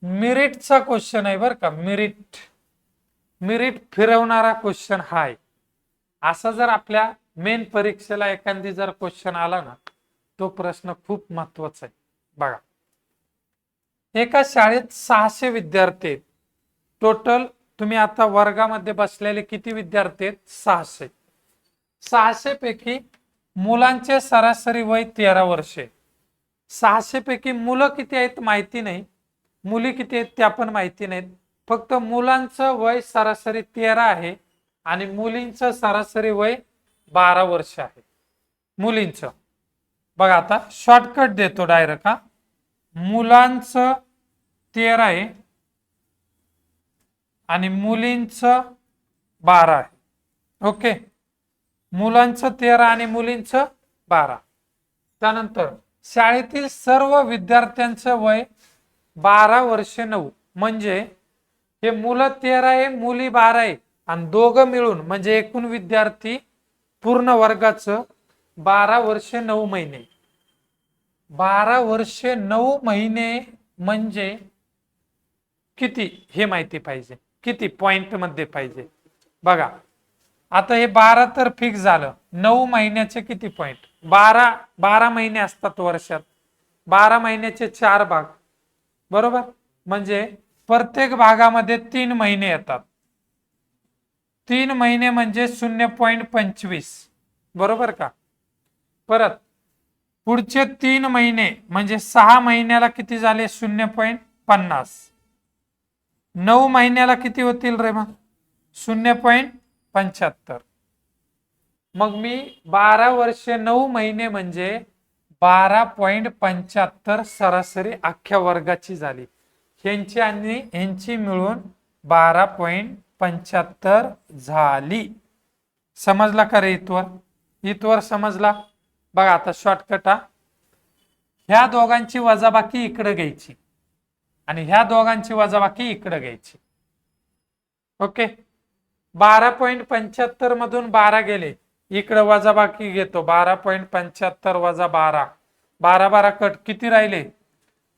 मेरिटचा क्वेश्चन आहे बर का. मेरिट फिरवणारा क्वेश्चन हा आहे. असा जर आपल्या मेन परीक्षेला एखादी जर क्वेश्चन आला ना, तो प्रश्न खूप महत्वाचा आहे. बघा, एका शाळेत 600 विद्यार्थी आहेत टोटल. तुम्ही आता वर्गामध्ये बसलेले किती विद्यार्थी आहेत 600. 600 पैकी मुलांचे सरासरी वय 13 वर्षे. 600 पैकी मुलं किती आहेत माहिती नाही, मुली किती आहेत त्या पण माहिती नाहीत. फक्त मुलांचं वय सरासरी 13 आहे आणि मुलींचं सरासरी वय 12 वर्ष आहे मुलींचं. बघा आता शॉर्टकट देतो डायरेक्ट. हा, मुलांचं 13 आहे आणि मुलींचं 12 आहे. ओके, मुलांचं 13 आणि मुलींचं 12. त्यानंतर शाळेतील सर्व विद्यार्थ्यांचं वय 12 वर्षे 9, म्हणजे हे मुलं 13 आहे मुली 12 आहे आणि दोघं मिळून म्हणजे एकूण विद्यार्थी पूर्ण वर्गाचं 12 वर्षे 9 महिने. 12 वर्षे 9 महिने म्हणजे किती हे माहिती पाहिजे, किती पॉइंट मध्ये पाहिजे. बघा आता हे 12 तर फिक्स झालं, 9 महिन्याचे किती पॉइंट, 12 महिने असतात वर्षात, 12 महिन्याचे 4 भाग बरोबर, म्हणजे प्रत्येक भागामध्ये 3 महिने येतात. 3 महिने म्हणजे 0.25 बरोबर का. परत पुढचे 3 महिने म्हणजे 6 महिन्याला किती झाले 0.50. 9 महिन्याला किती होतील रे मग 0.75. मग मी 12 वर्षे 9 महिने म्हणजे 12.75 सरासरी अख्ख्या वर्गाची झाली. ह्यांची आणि ह्यांची मिळून 12.75 झाली. समजला का रे इथवर समजला. बघा आता शॉर्टकट. ह्या दोघांची वजाबाकी इकडे घ्यायची आणि ह्या दोघांची वजाबाकी इकडे घ्यायची. ओके, 12.75 मधून 12 गेले, इकडे वजाबाकी घेतो 12.75 वजा 12, 12 12 कट किती राहिले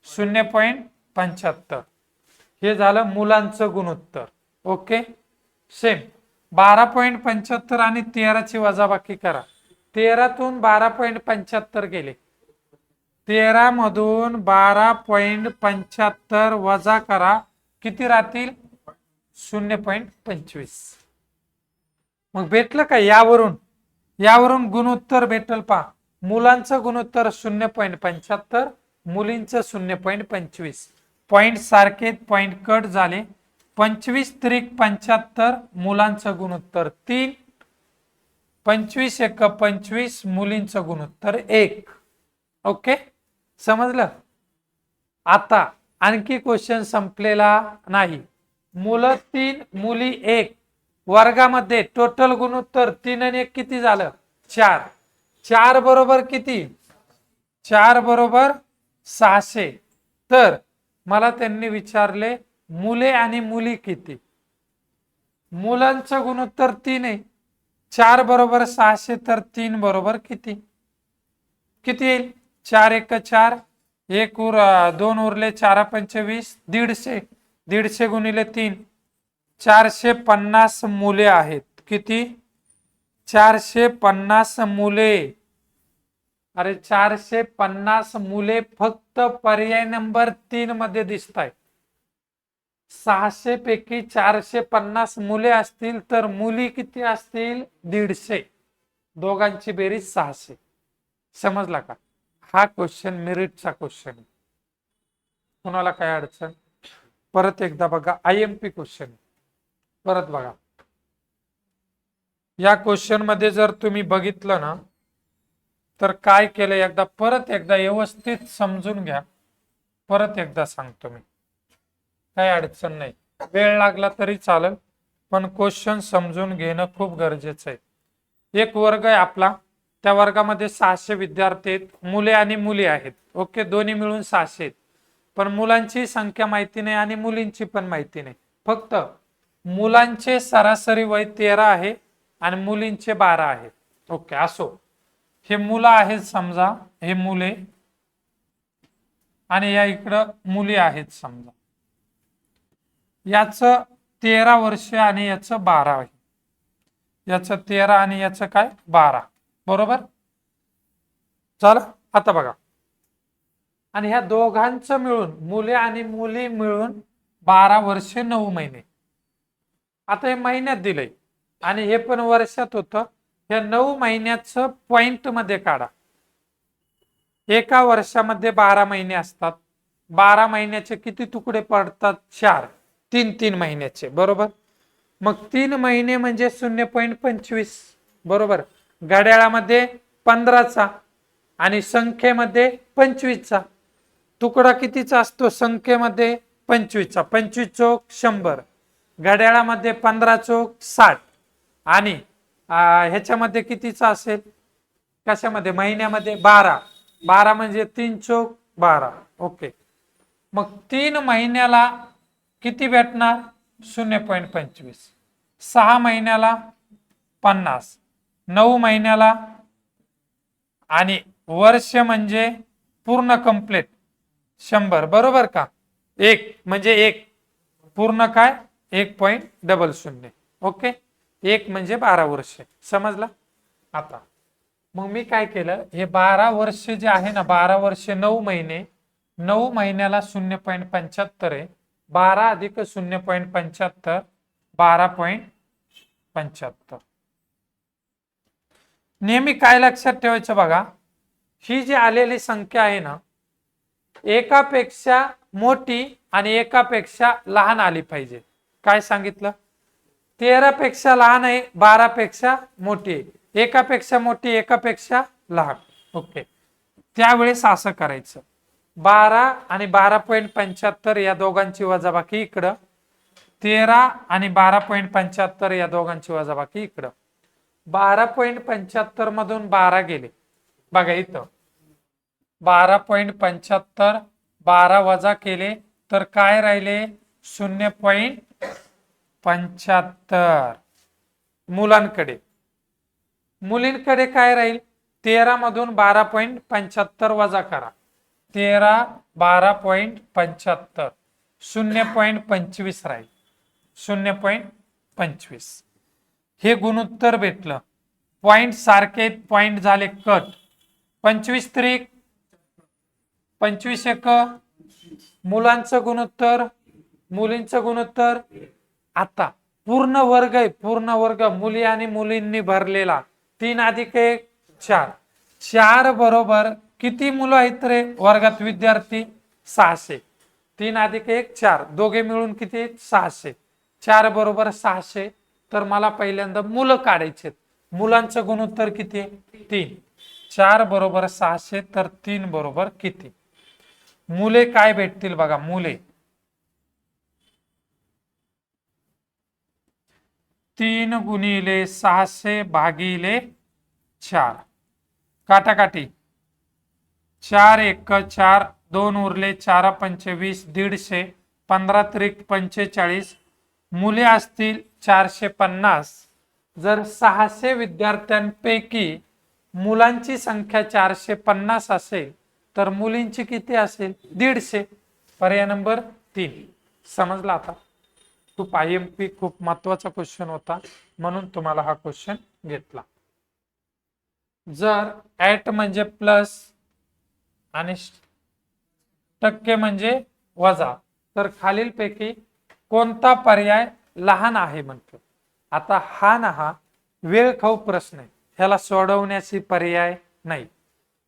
0.75. हे झालं मुलांचं गुणोत्तर. ओके, सेम 12.75 आणि 13 ची वजाबाकी करा. 13 तून 12.75 गेले, 13 मधून 12.75 वजा करा, किती राहतील 0.25. मग भेटलं का यावरून गुणोत्तर भेटल पहा. मुलांचं गुणोत्तर 0.75, मुलींचं 0.25. पॉइंट सारखे पॉइंट कट झाले. 25 त्रिक 75 मुलांचं गुणोत्तर 3, 25 एक 25 मुलींचं गुणोत्तर 1. ओके, समजलं. आता आणखी क्वेश्चन संपलेला नाही. मुलं 3 मुली 1 वर्गामध्ये टोटल गुणोत्तर 3 आणि 1 किती झालं? 4. 4 बरोबर किती? 4 बरोबर 600. तर मला त्यांनी विचारले मुले आणि मुली किती? मुलांचं गुणोत्तर 3 आहे. 4 बरोबर 600 तर 3 बरोबर किती? किती येईल? 4 एक 4, 2 उरले 4 25, 150. 150 गुणिले 3, 450 मुले आहेत. किती? 450 मुले. अरे 450 मुले फक्त पर्याय नंबर 3 मध्ये दिसत आहेत. 600 पैकी 450 मुले असतील तर मुली किती असतील? 150. दोघांची बेरीज 600. समजला का? हा क्वेश्चन मेरिटचा क्वेश्चन आहे. कुणाला काय अडचण? परत एकदा बघा, IMP क्वेश्चन परत बघा. या क्वेश्चन मध्ये जर तुम्ही बघितलं ना तर काय केलं, एकदा परत एकदा व्यवस्थित समजून घ्या. परत एकदा सांगतो मी, काही अडचण नाही. वेळ लागला तरी चालेल, पण क्वेश्चन समजून घेणं खूप गरजेचं आहे. एक वर्ग आहे आपला, त्या वर्गामध्ये 600 विद्यार्थी आहेत. मुले आणि मुली आहेत. ओके, दोन्ही मिळून 600 आहेत. पण मुलांची संख्या माहिती नाही आणि मुलींची पण माहिती नाही. फक्त मुलांचे सरासरी वय 13 आहे आणि मुलींचे 12 आहे. ओके, असो. हे मुलं आहेत समजा, हे मुले, आणि या इकडं मुली आहेत समजा. याचं 13 वर्ष आणि याचं 12 आहे. याचं 13 आणि याचं काय 12. बरोबर झालं. आता बघा, आणि ह्या दोघांचं मिळून, मुले आणि मुली मिळून 12 वर्षे 9 महिने. आता हे महिन्यात दिलंय आणि हे पण वर्षात होतं. या 9 महिन्याचं पॉइंट मध्ये काढा. एका वर्षामध्ये 12 महिने असतात. 12 महिन्याचे किती तुकडे पडतात? 4. 3 महिन्याचे. बरोबर. मग 3 महिने म्हणजे 0.25. बरोबर. घड्याळामध्ये 15चा आणि संख्येमध्ये 25चा. तुकडा कितीचा असतो? संख्येमध्ये 25चा. 25 चोक 100. घड्याळामध्ये 15 चोक 60. आणि ह्याच्यामध्ये कितीचा असेल? कशामध्ये? महिन्यामध्ये 12. 12 म्हणजे 3 चोक 12. ओके, मग 3 महिन्याला किती भेटणार? 0.25. 6 महिन्याला 50. 9 महिन्याला, आणि वर्ष म्हणजे पूर्ण कंप्लीट 100. बरोबर का? 1 म्हणजे 1 पूर्ण काय? 1.00. ओके, 1 म्हणजे 12 वर्ष. समजला? आता मग मी काय केलं, हे 12 वर्ष जे आहे ना, 12 वर्ष 9 महिने, 9 महिन्याला 0.75 आहे. 12 अधिक 0.75 12.75. नेहमी काय लक्षात ठेवायचं बघा, ही जी आलेली संख्या आहे ना, एकापेक्षा मोठी आणि एकापेक्षा लहान आली पाहिजे. काय सांगितलं? 13 पेक्षा लहान आहे, 12 पेक्षा मोठी आहे. एकापेक्षा मोठी, एकापेक्षा लहान. ओके, त्यावेळेस असं करायचं. 12 आणि 12.75 या दोघांची वजाबाकी इकडं. 13 आणि 12.75 या दोघांची वजाबाकी इकडं. 12.75 मधून 12 गेले. बघा इथं 12.75 12 वजा केले तर काय राहिले? 0.75. मुलांकडे. मुलींकडे काय राहील? 13 मधून 12.75 वजा करा. 13 12.75 0.25 राहील. 0.25. हे गुणोत्तर भेटलं. पॉइंट सारखे पॉइंट झाले कट. 25 त्रिक 25 एक मुलांचं गुणोत्तर, मुलींचं गुणोत्तर. आता पूर्ण वर्ग आहे, पूर्ण वर्ग मुली आणि मुलींनी भरलेला. 3 अधिक 1 4. 4 बरोबर किती मुलं आहेत रे वर्गात विद्यार्थी? 600. 3 अधिक 1 4, दोघे मिळून किती 600, 4 बरोबर 600. तर मला पहिल्यांदा मुलं काढायचे, मुलांचं गुणोत्तर किती आहे 3. 4 बरोबर 600 तर 3 बरोबर किती. मुले काय भेटतील बघा, मुले 3 गुणिले 600 भागिले 4, काटाकाटी 4 1 4, 2 उरले 4 पंचे 20, 150, 15 त्रिक 45, मुले असतील 450. जर 600 विद्यार्थ्यांपैकी मुलांची संख्या 450 असेल तर मुलींची किती असेल 150. पर्याय नंबर 3 समजला. आता खूप IMP खूप महत्वाचा क्वेश्चन होता म्हणून तुम्हाला हा क्वेश्चन घेतला. जर ऍट म्हणजे प्लस आणि टक्के म्हणजे वजा, तर खालीलपैकी कोणता पर्याय लहान आहे म्हणतो. आता हा वेळ खाऊ प्रश्न आहे, ह्याला सोडवण्याची पर्याय नाही,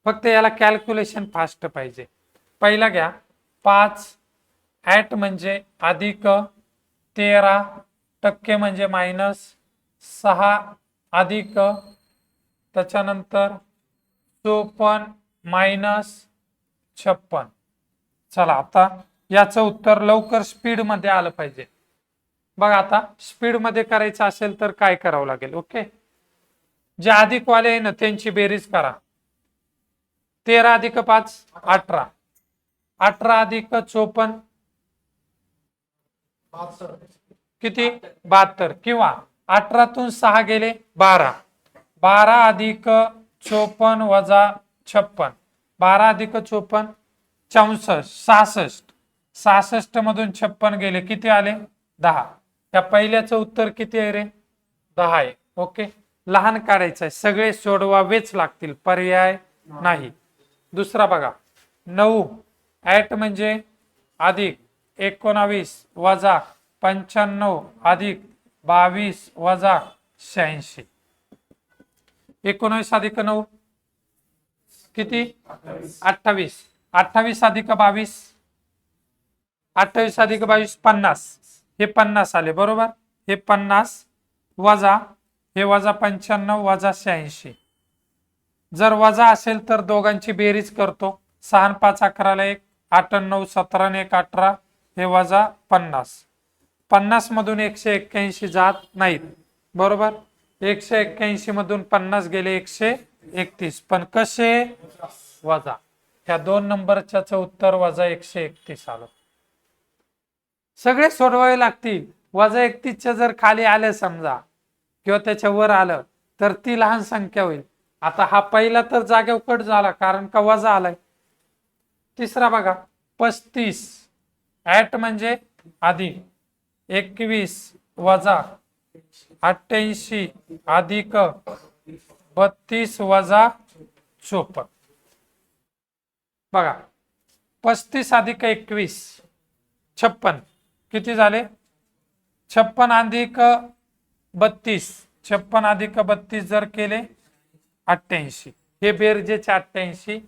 फक्त याला कॅल्क्युलेशन फास्ट पाहिजे. पहिला घ्या 5, ऍट म्हणजे अधिक 13, टक्के म्हणजे -6 अधिक त्याच्यानंतर 54 -56. चला आता याचं उत्तर लवकर स्पीड मध्ये आलं पाहिजे. बघा आता स्पीड मध्ये करायचं असेल तर काय करावं लागेल. ओके, जे अधिक वाले आहे ना त्यांची बेरीज करा. 13 अधिक 5 18, 18 अधिक 54 किती 72, किंवा 18तून 6 गेले 12, 12 अधिक 54 वजा 56, 12 अधिक 54 64, 66, 66 मधून 56 गेले किती आले 10. त्या पहिल्याचं उत्तर किती आहे रे 10 आहे. ओके, लहान काढायचं आहे, सगळे सोडवावेच लागतील, पर्याय नाही. दुसरा बघा 9, ऍट म्हणजे अधिक 19 वजा 95 अधिक 22 वजा 86. 19 अधिक 9 किती 28, 28 अधिक 22, 28 अधिक 22 50, हे 50 आले बरोबर. हे 50 वजा हे वजा 95 वजा 86. जर वजा असेल तर दोघांची बेरीज करतो. 6 5 11 1, 8 9 17 1 18, हे वजा 50. 50 मधून 181 जात नाहीत बरोबर. 181 मधून 50 गेले 131, पण कसे वजा. ह्या 2 नंबरच्याच उत्तर वजा 131 आलं. सगळे सोडवावे लागतील. वजा 31च्या जर खाली आले समजा किंवा त्याच्या वर आलं तर ती लहान संख्या होईल. आता हा पहिला तर जागेवर कट झाला कारण का वजा आलाय. तिसरा बघा 35, ऍट म्हणजे अधिक 21 वजा 88 अधिक 32 वजा 54. बघा 35 अधिक 21 56 किती झाले 56 अधिक 32, 56 अधिक 32 जर केले 88, हे बेरजेचे 88,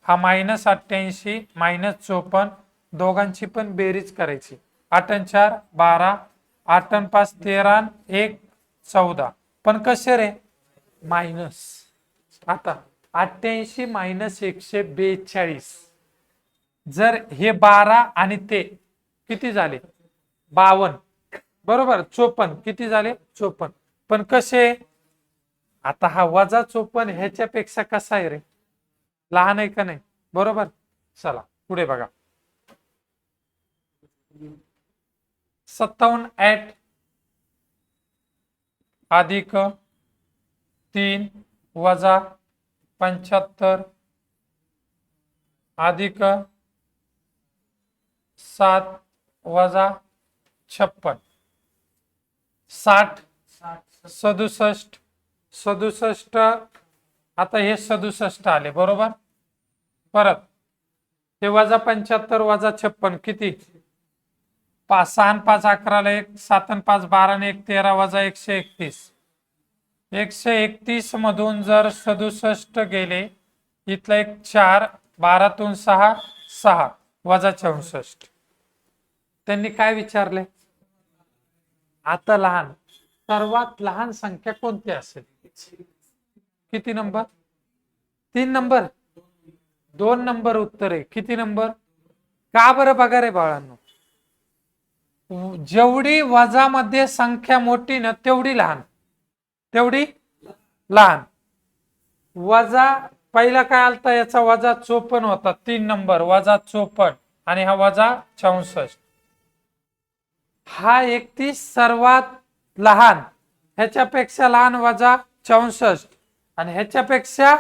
हा -88 -54, दोघांची पण बेरीज करायची. 8 आणि 4 12, 8 आणि 5 13, 1 14, पण कसे रे मायनस. आता 88 - 142, जर हे 12 आणि ते किती झाले 52 बरोबर. 54 किती झाले 54, पण कसे. आता हा वजा 54 ह्याच्यापेक्षा कसा आहे रे लहान आहे का नाही बरोबर. चला पुढे बघा 57, ऍट अधिक 3 वजा 75 अधिक 7 वजा 56, 60 67 67. आता हे 67 आले बरोबर. परत हे वजा 75 वजा 56 किती 5, 6 आणि 5 11 1, 7 आणि 5 12 आणि 1 13 वजा 131. 131 मधून जर 67 गेले इथला एक 4, 12तून 6 6 वजा 64. त्यांनी काय विचारले? आता लहान, सर्वात लहान संख्या कोणती असेल? किती नंबर? 3 नंबर, 2 नंबर उत्तर आहे. किती नंबर? का बरं बघा रे बाळांनो, जेवढी वजामध्ये संख्या मोठी ना तेवढी लहान, तेवढी लहान. वजा पहिला काय आलता? याचा वजा 54 होता. 3 नंबर वजा 54 आणि हा वजा 64. हा 31 सर्वात लहान, ह्याच्यापेक्षा लहान वजा 64 आणि ह्याच्यापेक्षा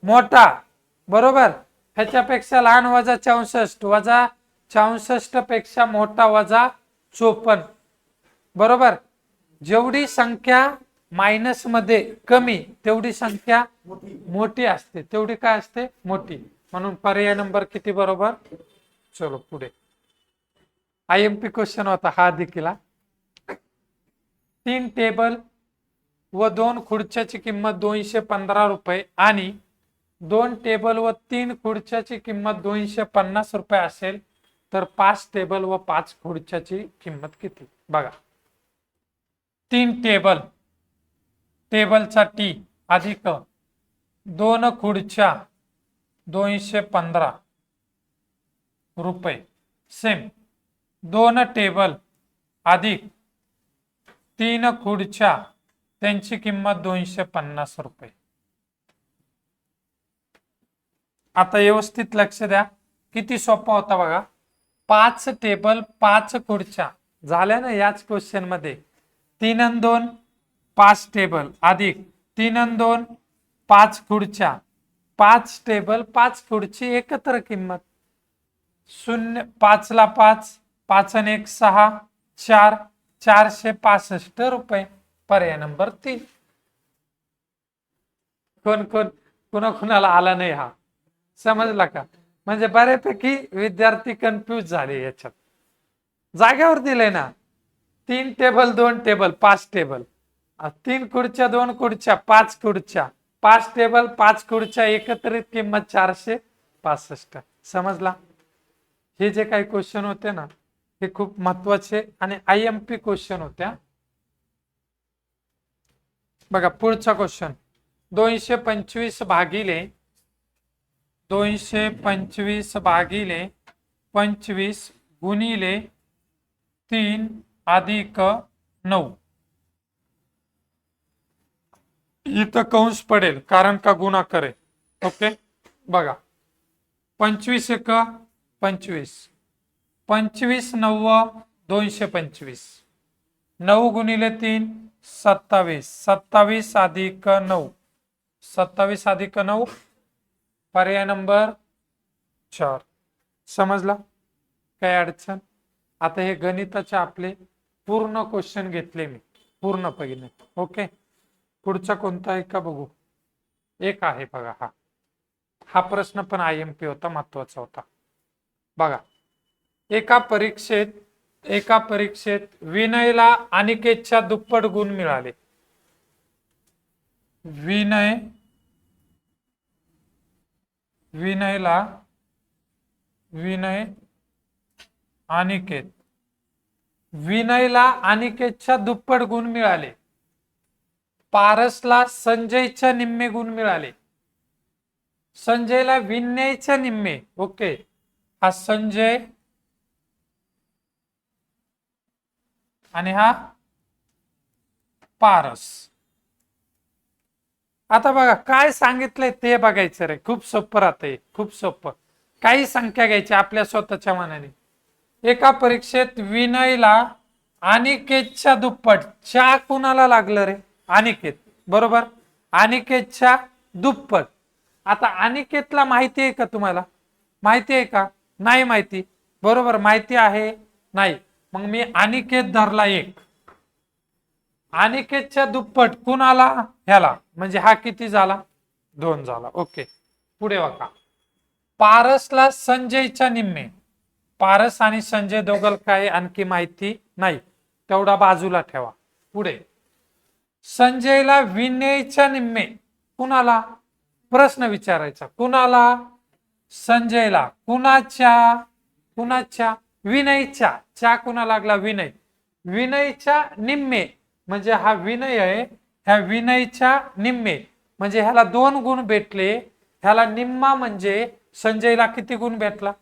मोठा, बरोबर, ह्याच्यापेक्षा लहान वजा 64 वजा 64 पेक्षा मोठा वजा 54, बरोबर. जेवढी संख्या मायनस मध्ये कमी तेवढी संख्या मोठी असते, तेवढी काय असते? मोठी. म्हणून पर्याय नंबर किती बरोबर? चलो पुढे. IMP क्वेश्चन होता हा देखील. 3 टेबल व 2 खुर्च्याची किंमत 215 रुपये आणि 2 टेबल व 3 खुर्च्याची किंमत 250 रुपये असेल तर 5 टेबल व 5 खुर्च्याची किंमत किती? बघा, 3 टेबल, टेबलचा टी अधिक 2 खुर्च्या 215 रुपये, सेम 2 टेबल अधिक 3 खुर्च्या, त्यांची किंमत 250 रुपये. आता व्यवस्थित लक्ष द्या, किती सोपा होता बघा. 5 टेबल 5 खुर्च्या झाल्या ना याच क्वेश्चन मध्ये. 3 आणि 2 5 टेबल अधिक 3 आणि 2 5 खुर्च्या, 5 टेबल 5 खुर्ची एकत्र किंमत 0, 5 ला 5, 5 आणि 1 6, 4, 465 रुपये. पर्याय नंबर 3. कोण कोण कुणाला आला नाही हा? समजला का? म्हणजे बऱ्यापैकी विद्यार्थी कन्फ्यूज झाले याच्यात. जागेवर दिले ना, 3 टेबल 2 टेबल 5 टेबल, 3 खुर्च्या 2 खुर्च्या 5 खुर्च्या, 5 टेबल 5 खुर्च्या एकत्रित किंमत 465. समजला? हे जे काही क्वेश्चन होते ना हे खूप महत्वाचे आणि IMP क्वेश्चन होत्या. बघा पुढचा क्वेश्चन. 225 भागिले 25 गुणिले 3 अधिक 9. इथं कंस पडेल कारण का गुणाकार आहे. ओके, बघा 25 एक 25, 25 9 225, 9 गुणिले 3 27, 27 अधिक 9, 27 अधिक 9 पर्याय नंबर 4. समजला? काय अडचण? आता हे गणिताचे आपले पूर्ण क्वेश्चन घेतले मी पूर्णपणे. ओके, पुढचा कोणता आहे का बघू. एक आहे बघा, हा प्रश्न पण IMP होता, महत्वाचा होता. बघा, एका परीक्षेत विनयला अनिकेतच्या दुप्पट गुण मिळाले. विनयला अनिकेतच्या दुप्पट गुण मिळाले. पारसला संजयच्या निम्मे गुण मिळाले. संजयला विनयच्या निम्मे. ओके, हा संजय आणि हा पारस. आता बघा काय सांगितलंय ते बघायचं रे. खूप सोपं राहतंय, खूप सोपं. काही संख्या घ्यायची आपल्या स्वतःच्या मनाने. एका परीक्षेत विनयला अनिकेतच्या दुप्पट. च्या कुणाला लागलं रे? अनिकेत, बरोबर. अनिकेतच्या दुप्पट. आता अनिकेतला माहिती आहे का तुम्हाला? माहिती आहे का? नाही माहिती, बरोबर. माहिती आहे नाही, मग मी अनिकेत धरला 1. अनिकेतच्या दुप्पट कुणाला? ह्याला, म्हणजे हा किती झाला? 2 झाला. ओके, पुढे बघा. पारसला संजयच्या निम्मे. पारस आणि संजय दोघं काय आणखी माहिती नाही, तेवढा बाजूला ठेवा. पुढे संजयला विनयच्या निम्मे. कुणाला? प्रश्न विचारायचा. कुणाला? संजयला. कुणाच्या? विनयच्या, च्या कुणा लागला विनय, विनयच्या निम्मे म्हणजे हा विनय आहे, ह्या विनयच्या निम्मे म्हणजे ह्याला 2 गुण भेटले, ह्याला निम्मा म्हणजे संजयला किती गुण भेटला,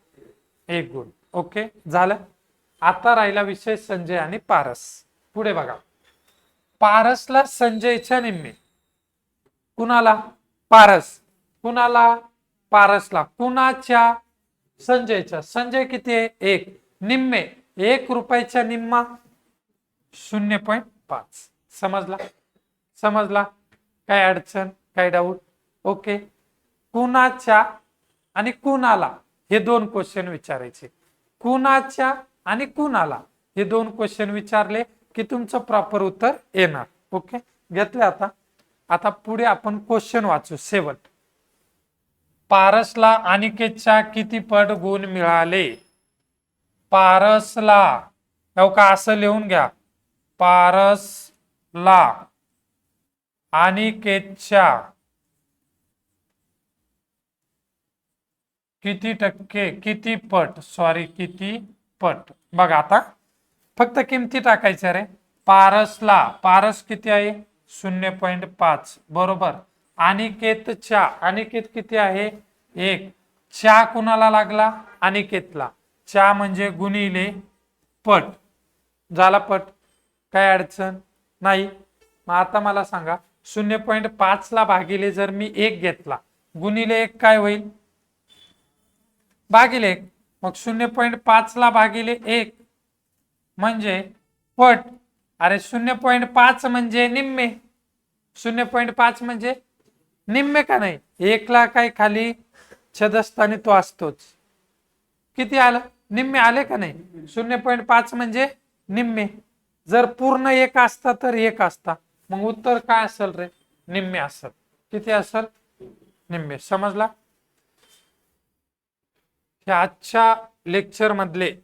1 गुण. ओके झालं. आता राहिला विषय संजय आणि पारस. पुढे बघा, पारसला संजयच्या निम्मे, कुणाला पारस, कुणाला पारसला, कुणाच्या संजयच्या, संजय किती आहे 1, निम्मे 1 रुपयाच्या निम्मा 0.5. समजला, समजला, काय अडचण, काय डाऊट. ओके. कुणाच्या आणि कुणाला हे 2 क्वेश्चन विचारायचे, कुणाच्या आणि कुणाला हे 2 क्वेश्चन विचारले की तुमचं प्रॉपर उत्तर येणार. ओके घेतले. आता आता पुढे आपण क्वेश्चन वाचू. 7. पारसला अनिकेतच्या किती पट गुण मिळाले. पारसला का असं लिहून घ्या, पारसला अनिकेतच्या किती टक्के, किती पट, सॉरी किती पट. बघा आता फक्त किमती टाकायच्या रे. पारसला, पारस किती आहे 0.5 बरोबर. अनिकेतच्या, अनिकेत किती आहे 1, च्या कुणाला लागला अनिकेतला, च्या म्हणजे गुणिले पट, झाला पट, काय अडचण नाही. मग आता मला सांगा 0.5 ला भागिले जर मी 1 घेतला, गुणिले 1 काय होईल, भागिले 1. मग 0.5 ला भागिले 1 म्हणजे पट. अरे 0.5 म्हणजे निम्मे, 0.5 म्हणजे निम्मे का नाही, 1 ला काय खाली छदस्थानी तो असतोच. किती आलं, निम्मे आले का नाही. 0.5 म्हणजे निम्मे. जर पूर्ण 1 असता तर 1 असता, मग उत्तर काय असेल रे, निम्मे असेल. किती असेल, निम्मे. समजला. हे आजच्या लेक्चर मधले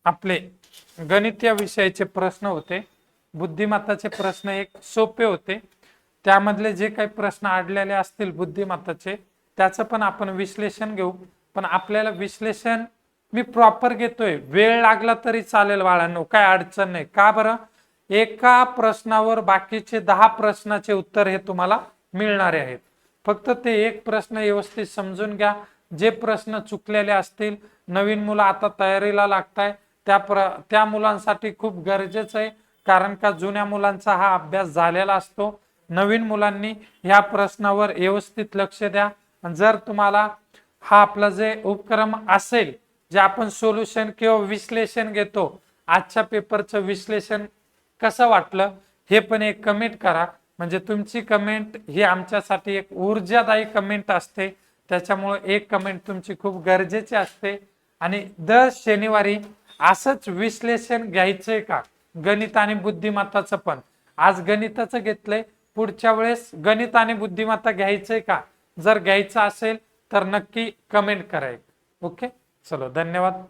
आपले गणित या विषयाचे प्रश्न होते. बुद्धिमत्ताचे प्रश्न एक सोपे होते, त्यामधले जे काही प्रश्न अडलेले असतील बुद्धिमत्ताचे त्याचं पण आपण विश्लेषण घेऊ. पण आपल्याला विश्लेषण मी प्रॉपर घेतोय, वेळ लागला तरी चालेल बाळांनो, काय अडचण नाही. का बरं, एका प्रश्नावर बाकीचे 10 प्रश्नाचे उत्तर हे तुम्हाला मिळणारे आहेत. फक्त ते एक प्रश्न व्यवस्थित समजून घ्या. जे प्रश्न चुकलेले असतील, नवीन मुलं आता तयारीला लागताय त्या मुलांसाठी खूप गरजेचं आहे, कारण का जुन्या मुलांचा हा अभ्यास झालेला असतो. नवीन मुलांनी ह्या प्रश्नावर व्यवस्थित लक्ष द्या. जर तुम्हाला हा आपला जे उपक्रम असेल, जे आपण सोल्युशन किंवा विश्लेषण घेतो, आजच्या पेपरचं विश्लेषण कसं वाटलं हे पण एक कमेंट करा. म्हणजे तुमची कमेंट ही आमच्यासाठी एक ऊर्जादायी कमेंट असते, त्याच्यामुळे एक कमेंट तुमची खूप गरजेची असते. आणि दर शनिवारी असंच विश्लेषण घ्यायचंय का, गणित आणि बुद्धिमत्ताचं पण. आज गणिताचं घेतलंय, पुढच्या वेळेस गणित आणि बुद्धिमत्ता घ्यायचंय का, जर घ्यायचं असेल तर नक्की कमेंट कराय. ओके चलो, धन्यवाद.